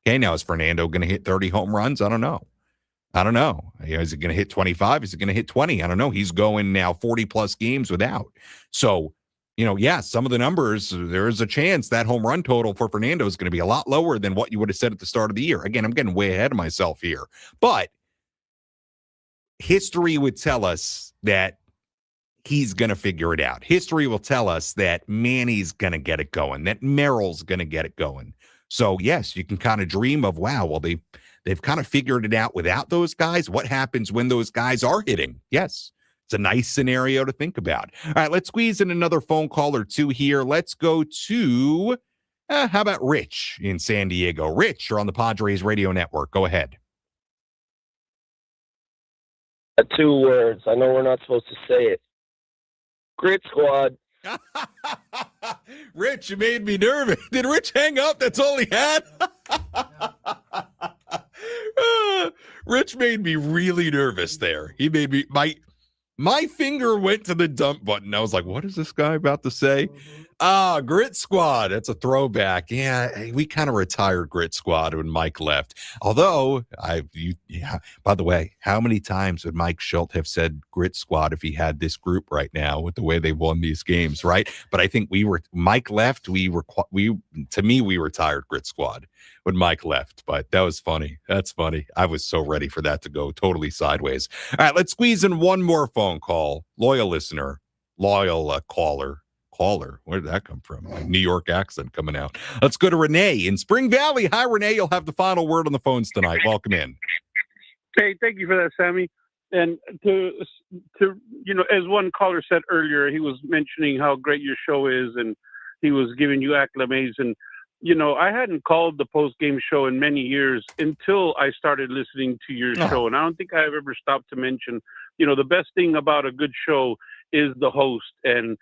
Okay, now is Fernando going to hit 30 home runs? I don't know. You know, is he going to hit 25? Is he going to hit 20? I don't know. He's going now 40-plus games without. So, you know, yeah, some of the numbers, there is a chance that home run total for Fernando is going to be a lot lower than what you would have said at the start of the year. Again, I'm getting way ahead of myself here. But history would tell us that he's going to figure it out. History will tell us that Manny's going to get it going, that Merrill's going to get it going. So, yes, you can kind of dream of, wow, well, they've kind of figured it out without those guys. What happens when those guys are hitting? Yes, it's a nice scenario to think about. All right, let's squeeze in another phone call or two here. Let's go to, how about Rich in San Diego? Rich, you're on the Padres Radio Network. Go ahead. 2 words. I know we're not supposed to say it. Grit squad. Rich, you made me nervous. Did Rich hang up? That's all he had? Rich made me really nervous there. He made me, my finger went to the dump button. I was like, what is this guy about to say? Grit Squad. That's a throwback. Yeah, we kind of retired Grit Squad when Mike left. Although, by the way, how many times would Mike Schultz have said Grit Squad if he had this group right now with the way they've won these games, right? But I think Mike left. We retired Grit Squad when Mike left. But that was funny. That's funny. I was so ready for that to go totally sideways. All right, let's squeeze in one more phone call. Loyal listener, caller. Where did that come from? My New York accent coming out. Let's go to Renee in Spring Valley. Hi, Renee. You'll have the final word on the phones tonight. Welcome in. Hey, thank you for that, Sammy. And to as one caller said earlier, he was mentioning how great your show is, and he was giving you acclamations. And I hadn't called the post-game show in many years until I started listening to your show, and I don't think I've ever stopped to mention. The best thing about a good show is the host, and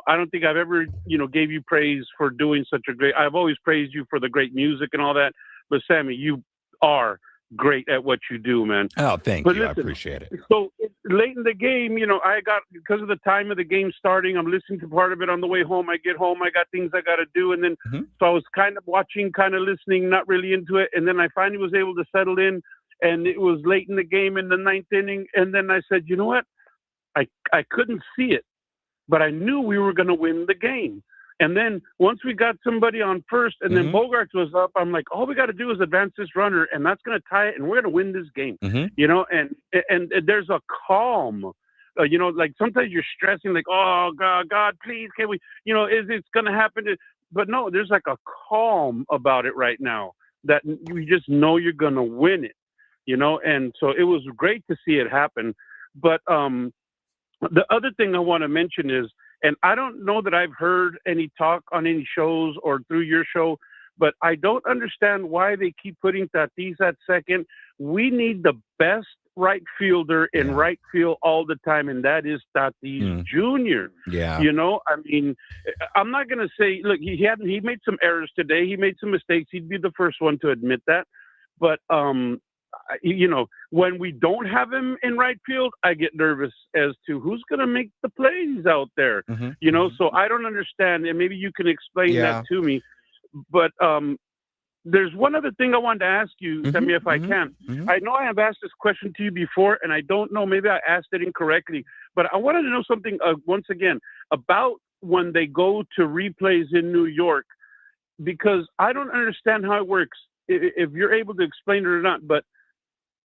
I don't think I've ever, gave you praise for doing such a great. I've always praised you for the great music and all that. But Sammy, you are great at what you do, man. Oh, thank you. Listen, I appreciate it. So late in the game, because of the time of the game starting, I'm listening to part of it on the way home. I get home, I got things I got to do. And then, so I was kind of watching, kind of listening, not really into it. And then I finally was able to settle in, and it was late in the game in the 9th inning. And then I said, you know what? I couldn't see it, but I knew we were going to win the game. And then once we got somebody on first and then Bogarts was up, I'm like, all we got to do is advance this runner, and that's going to tie it, and we're going to win this game. And there's a calm, like sometimes you're stressing, like, oh, God, please, can we, is it's going to happen? But no, there's like a calm about it right now that you just know you're going to win it, and so it was great to see it happen. But the other thing I want to mention is, and I don't know that I've heard any talk on any shows or through your show, but I don't understand why they keep putting Tatis at second. We need the best right fielder in right field all the time, and that is Tatis Jr. Yeah. I mean, I'm not going to say, look, he made some errors today. He made some mistakes. He'd be the first one to admit that. But, when we don't have him in right field, I get nervous as to who's going to make the plays out there, so I don't understand. And maybe you can explain that to me. But there's one other thing I wanted to ask you, Sammy, if I can. I know I have asked this question to you before, and I don't know, maybe I asked it incorrectly, but I wanted to know something once again about when they go to replays in New York, because I don't understand how it works, if you're able to explain it or not. But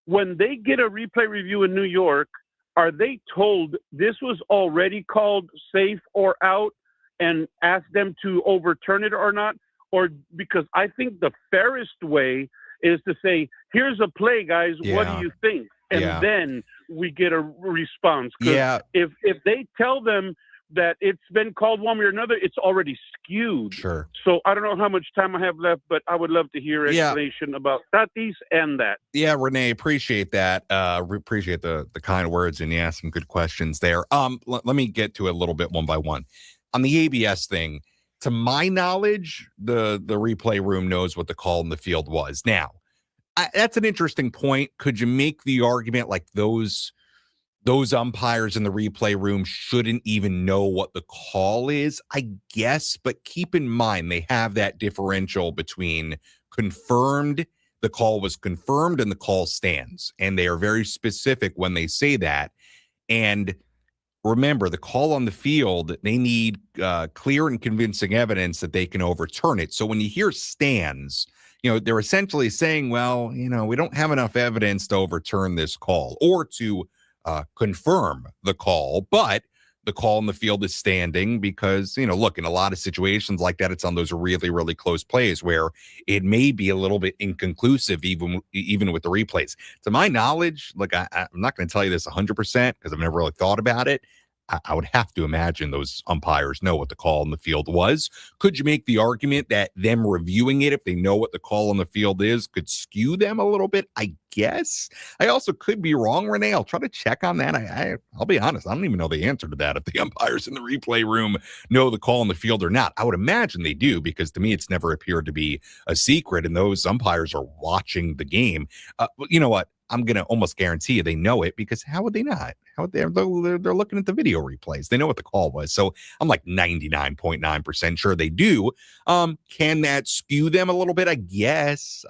when they get a replay review in New York, are they told this was already called safe or out and ask them to overturn it or not? Or because I think the fairest way is to say, here's a play, guys. What do you think? And then we get a response. If they tell them that it's been called one way or another, it's already skewed. Sure. So I don't know how much time I have left, but I would love to hear explanation about Tatis and that. Yeah, Renee, appreciate that. Appreciate the kind words, and some good questions there. Let me get to it a little bit one by one. On the ABS thing, to my knowledge, the replay room knows what the call in the field was. Now, that's an interesting point. Could you make the argument like those umpires in the replay room shouldn't even know what the call is? I guess, but keep in mind they have that differential between confirmed, the call was confirmed, and the call stands. And they are very specific when they say that. And remember, the call on the field, they need clear and convincing evidence that they can overturn it. So when you hear stands, they're essentially saying, well, we don't have enough evidence to overturn this call or to confirm the call, but the call in the field is standing because, look, in a lot of situations like that, it's on those really, really close plays where it may be a little bit inconclusive, even with the replays. To my knowledge, I'm not going to tell you this 100% because I've never really thought about it. I would have to imagine those umpires know what the call in the field was. Could you make the argument that them reviewing it, if they know what the call on the field is, could skew them a little bit? I guess. I also could be wrong, Renee. I'll try to check on that. I'll be honest. I don't even know the answer to that, if the umpires in the replay room know the call on the field or not. I would imagine they do, because to me, it's never appeared to be a secret, and those umpires are watching the game. You know what? I'm going to almost guarantee you they know it, because how would they not? They're looking at the video replays. They know what the call was. So I'm like 99.9% sure they do. Can that skew them a little bit? I guess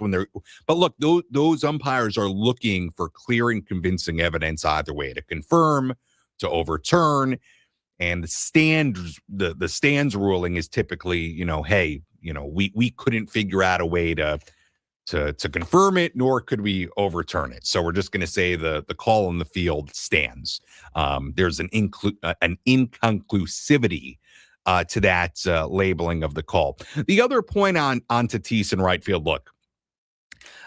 when they're, but look, those umpires are looking for clear and convincing evidence either way, to confirm, to overturn. And the stands ruling is typically, hey, we couldn't figure out a way to confirm it, nor could we overturn it. So we're just going to say the call on the field stands. There's an inconclusivity to that labeling of the call. The other point on Tatis in right field. Look,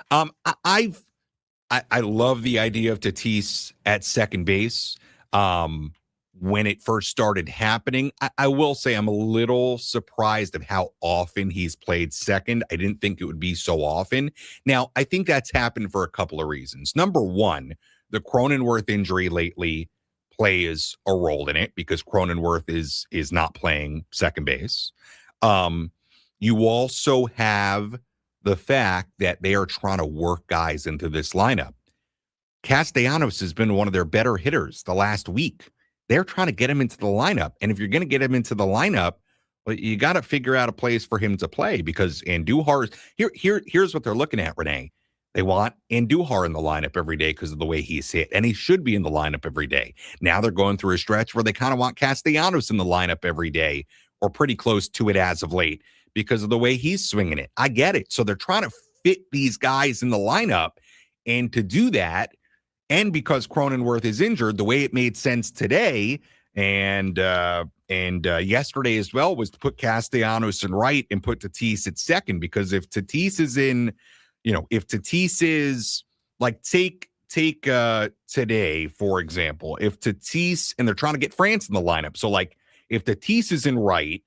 I love the idea of Tatis at second base. When it first started happening, I will say I'm a little surprised of how often he's played second. I didn't think it would be so often. Now, I think that's happened for a couple of reasons. Number one, the Cronenworth injury lately plays a role in it, because Cronenworth is not playing second base. You also have the fact that they are trying to work guys into this lineup. Castellanos has been one of their better hitters the last week. They're trying to get him into the lineup. And if you're going to get him into the lineup, well, you got to figure out a place for him to play, because Andujar, here's what they're looking at, Renee. They want Andujar in the lineup every day because of the way he's hit, and he should be in the lineup every day. Now they're going through a stretch where they kind of want Castellanos in the lineup every day, or pretty close to it as of late, because of the way he's swinging it. I get it. So they're trying to fit these guys in the lineup, and to do that, and because Cronenworth is injured, the way it made sense today and yesterday as well was to put Castellanos in right and put Tatis at second. Because if Tatis is in, if Tatis is like, take today, for example, if Tatis, and they're trying to get France in the lineup. So like if Tatis is in right,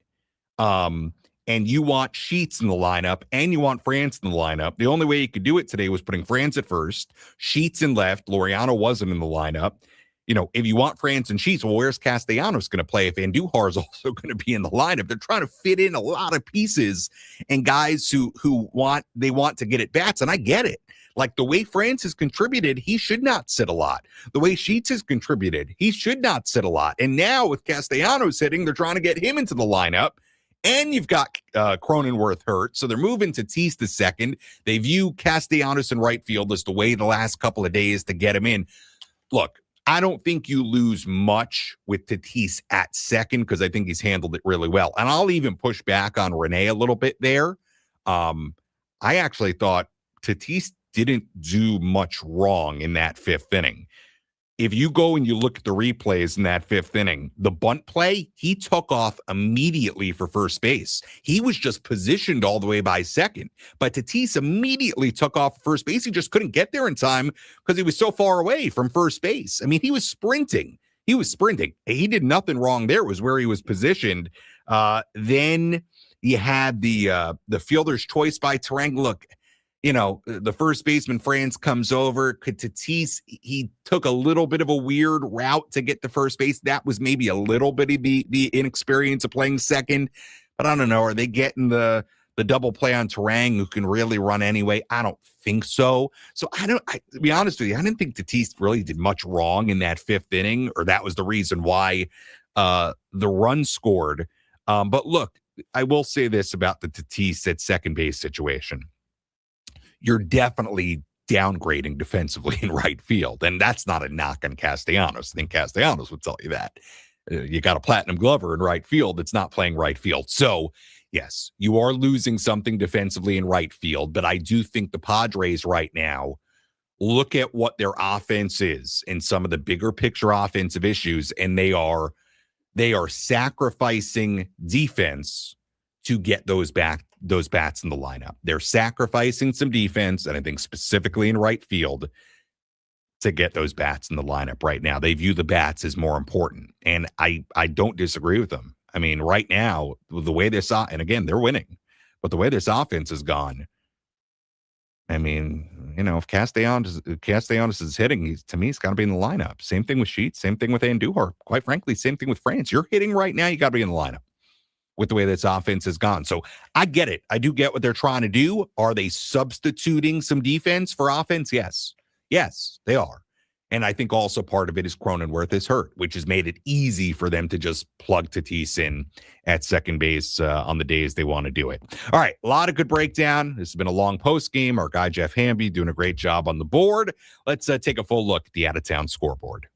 and you want Sheets in the lineup and you want France in the lineup, the only way you could do it today was putting France at first, Sheets in left. Laureano wasn't in the lineup. If you want France and Sheets, well, where's Castellanos going to play if Andujar is also going to be in the lineup? They're trying to fit in a lot of pieces and guys who want to get at bats, and I get it. Like the way France has contributed, he should not sit a lot. The way Sheets has contributed, he should not sit a lot. And now with Castellanos hitting, they're trying to get him into the lineup. And you've got Cronenworth hurt, so they're moving Tatis to second. They view Castellanos in right field as the way the last couple of days to get him in. Look, I don't think you lose much with Tatis at second, because I think he's handled it really well. And I'll even push back on Renee a little bit there. I actually thought Tatis didn't do much wrong in that fifth inning. If you go and you look at the replays in that fifth inning, the bunt play, he took off immediately for first base. He was just positioned all the way by second. But Tatis immediately took off first base. He just couldn't get there in time because he was so far away from first base. I mean, he was sprinting. He did nothing wrong there. It was where he was positioned. Then you had the fielder's choice by Terang. Look, the first baseman, France, comes over. Tatis, he took a little bit of a weird route to get to first base. That was maybe a little bit of the inexperience of playing second. But I don't know. Are they getting the double play on Terang, who can really run anyway? I don't think so. So to be honest with you, I didn't think Tatis really did much wrong in that fifth inning, or that was the reason why the run scored. But look, I will say this about the Tatis at second base situation. You're definitely downgrading defensively in right field. And that's not a knock on Castellanos. I think Castellanos would tell you that. You got a platinum glover in right field that's not playing right field. So, yes, you are losing something defensively in right field. But I do think the Padres right now, look at what their offense is and some of the bigger picture offensive issues, and they are sacrificing defense to get those bats in the lineup. They're sacrificing some defense, and I think specifically in right field, to get those bats in the lineup right now. They view the bats as more important, and I don't disagree with them. I mean, right now, the way this, and again, they're winning, but the way this offense has gone, I mean, if Castellanos is hitting, to me, he's got to be in the lineup. Same thing with Sheets, same thing with Andujar. Quite frankly, same thing with France. You're hitting right now, you got to be in the lineup with the way this offense has gone. So I get it. I do get what they're trying to do. Are they substituting some defense for offense? Yes. Yes, they are. And I think also part of it is Cronenworth is hurt, which has made it easy for them to just plug Tatis in at second base on the days they want to do it. All right, a lot of good breakdown. This has been a long post game. Our guy Jeff Hamby doing a great job on the board. Let's take a full look at the out-of-town scoreboard.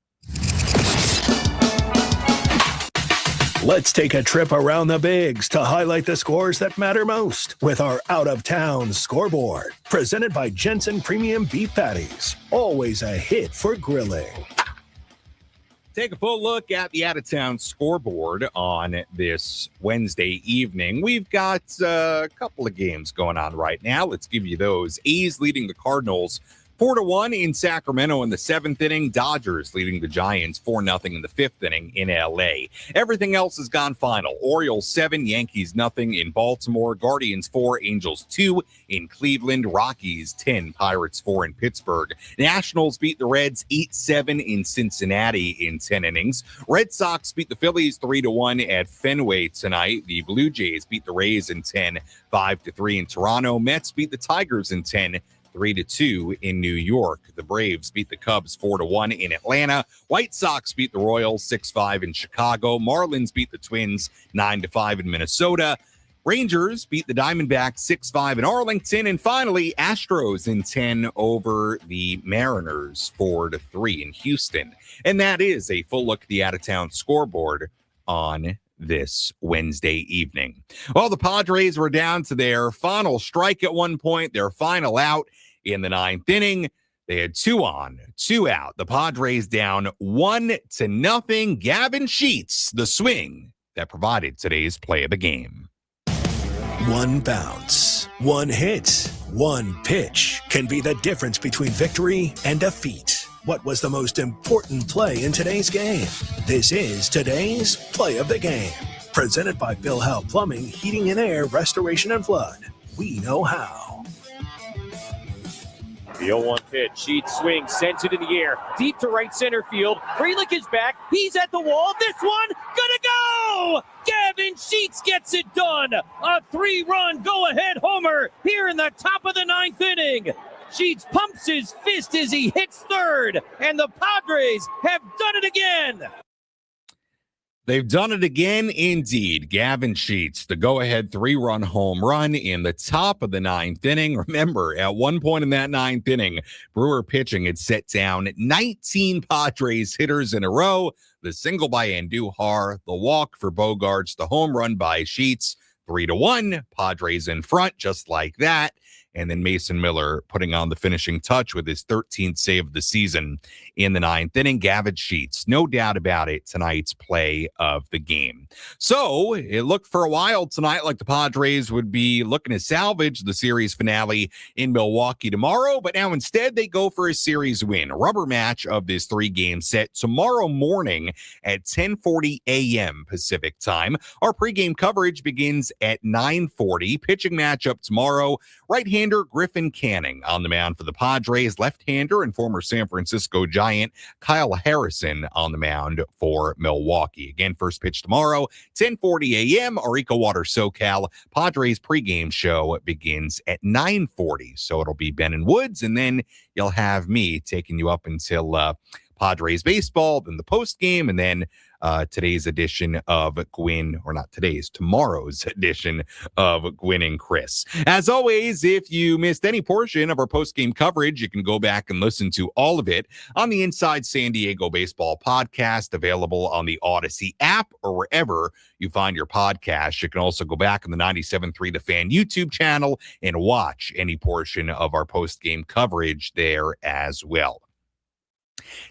Let's take a trip around the bigs to highlight the scores that matter most with our out-of-town scoreboard. Presented by Jensen Premium Beef Patties. Always a hit for grilling. Take a full look at the out-of-town scoreboard on this Wednesday evening. We've got a couple of games going on right now. Let's give you those. A's leading the Cardinals 4-1 in Sacramento in the 7th inning. Dodgers leading the Giants 4-0 in the 5th inning in LA. Everything else has gone final. Orioles 7, Yankees 0 in Baltimore. Guardians 4, Angels 2 in Cleveland. Rockies 10, Pirates 4 in Pittsburgh. Nationals beat the Reds 8-7 in Cincinnati in 10 innings. Red Sox beat the Phillies 3-1 at Fenway tonight. The Blue Jays beat the Rays in 10, 5-3 in Toronto. Mets beat the Tigers in 10, 3-2 in New York. The Braves beat the Cubs 4-1 in Atlanta. White Sox beat the Royals 6-5 in Chicago. Marlins beat the Twins 9-5 in Minnesota. Rangers beat the Diamondbacks 6-5 in Arlington. And finally, Astros in 10 over the Mariners 4-3 in Houston. And that is a full look at the out-of-town scoreboard on this Wednesday evening. Well, the Padres were down to their final strike at one point, their final out in the 9th inning. They had 2 on, 2 out. The Padres down 1-0. Gavin Sheets, the swing that provided today's play of the game. One bounce, one hit, one pitch can be the difference between victory and defeat. What was the most important play in today's game? This is today's play of the game. Presented by Bill Howe Plumbing, Heating and Air, Restoration and Flood. We know how. The 0-1 pitch. Sheets swings, sends it in the air, deep to right center field. Frelick is back. He's at the wall. This one, gonna go! Gavin Sheets gets it done. A 3-run go-ahead homer here in the top of the 9th inning. Sheets pumps his fist as he hits third, and the Padres have done it again. They've done it again, indeed. Gavin Sheets, the go-ahead 3-run home run in the top of the 9th inning. Remember, at one point in that 9th inning, Brewer pitching had set down 19 Padres hitters in a row. The single by Andujar, the walk for Bogarts, the home run by Sheets, 3-1. Padres in front, just like that. And then Mason Miller putting on the finishing touch with his 13th save of the season in the 9th inning. Gavin Sheets, no doubt about it, tonight's play of the game. So it looked for a while tonight like the Padres would be looking to salvage the series finale in Milwaukee tomorrow, but now instead they go for a series win. A rubber match of this 3-game set tomorrow morning at 10:40 a.m. Pacific time. Our pregame coverage begins at 9:40. Pitching matchup tomorrow. Right-hander Griffin Canning on the mound for the Padres. Left-hander and former San Francisco Giant Kyle Harrison on the mound for Milwaukee. Again, first pitch tomorrow, 10:40 a.m. Arico Water SoCal. Padres pregame show begins at 9:40. So it'll be Ben and Woods, and then you'll have me taking you up until Padres baseball, then the postgame, and then today's edition of Gwyn, or not today's, tomorrow's edition of Gwyn and Chris. As always, if you missed any portion of our postgame coverage, you can go back and listen to all of it on the Inside San Diego Baseball podcast, available on the Odyssey app or wherever you find your podcast. You can also go back on the 97.3 The Fan YouTube channel and watch any portion of our postgame coverage there as well.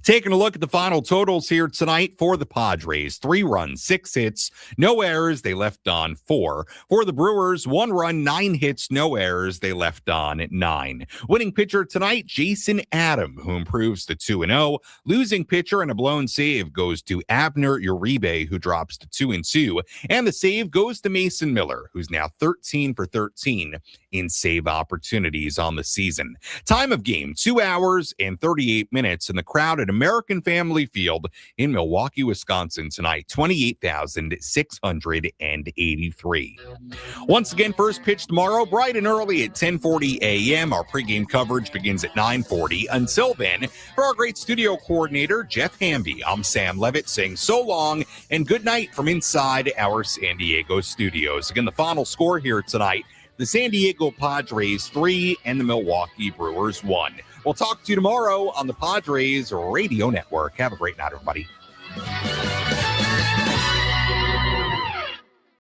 Taking a look at the final totals here tonight for the Padres. 3 runs, 6 hits, no errors. They left on 4. For the Brewers, 1 run, 9 hits, no errors. They left on 9. Winning pitcher tonight, Jason Adam, who improves to 2-0. Losing pitcher and a blown save goes to Abner Uribe, who drops to 2-2. And the save goes to Mason Miller, who's now 13 for 13 in save opportunities on the season. Time of game, 2 hours and 38 minutes, and the crowd crowd at American Family Field in Milwaukee, Wisconsin tonight, 28,683. Once again, first pitch tomorrow, bright and early at 10:40 a.m. Our pregame coverage begins at 9:40. Until then, for our great studio coordinator, Jeff Hamby, I'm Sam Levitt saying so long and good night from inside our San Diego studios. Again, the final score here tonight, the San Diego Padres 3 and the Milwaukee Brewers 1. We'll talk to you tomorrow on the Padres Radio Network. Have a great night, everybody.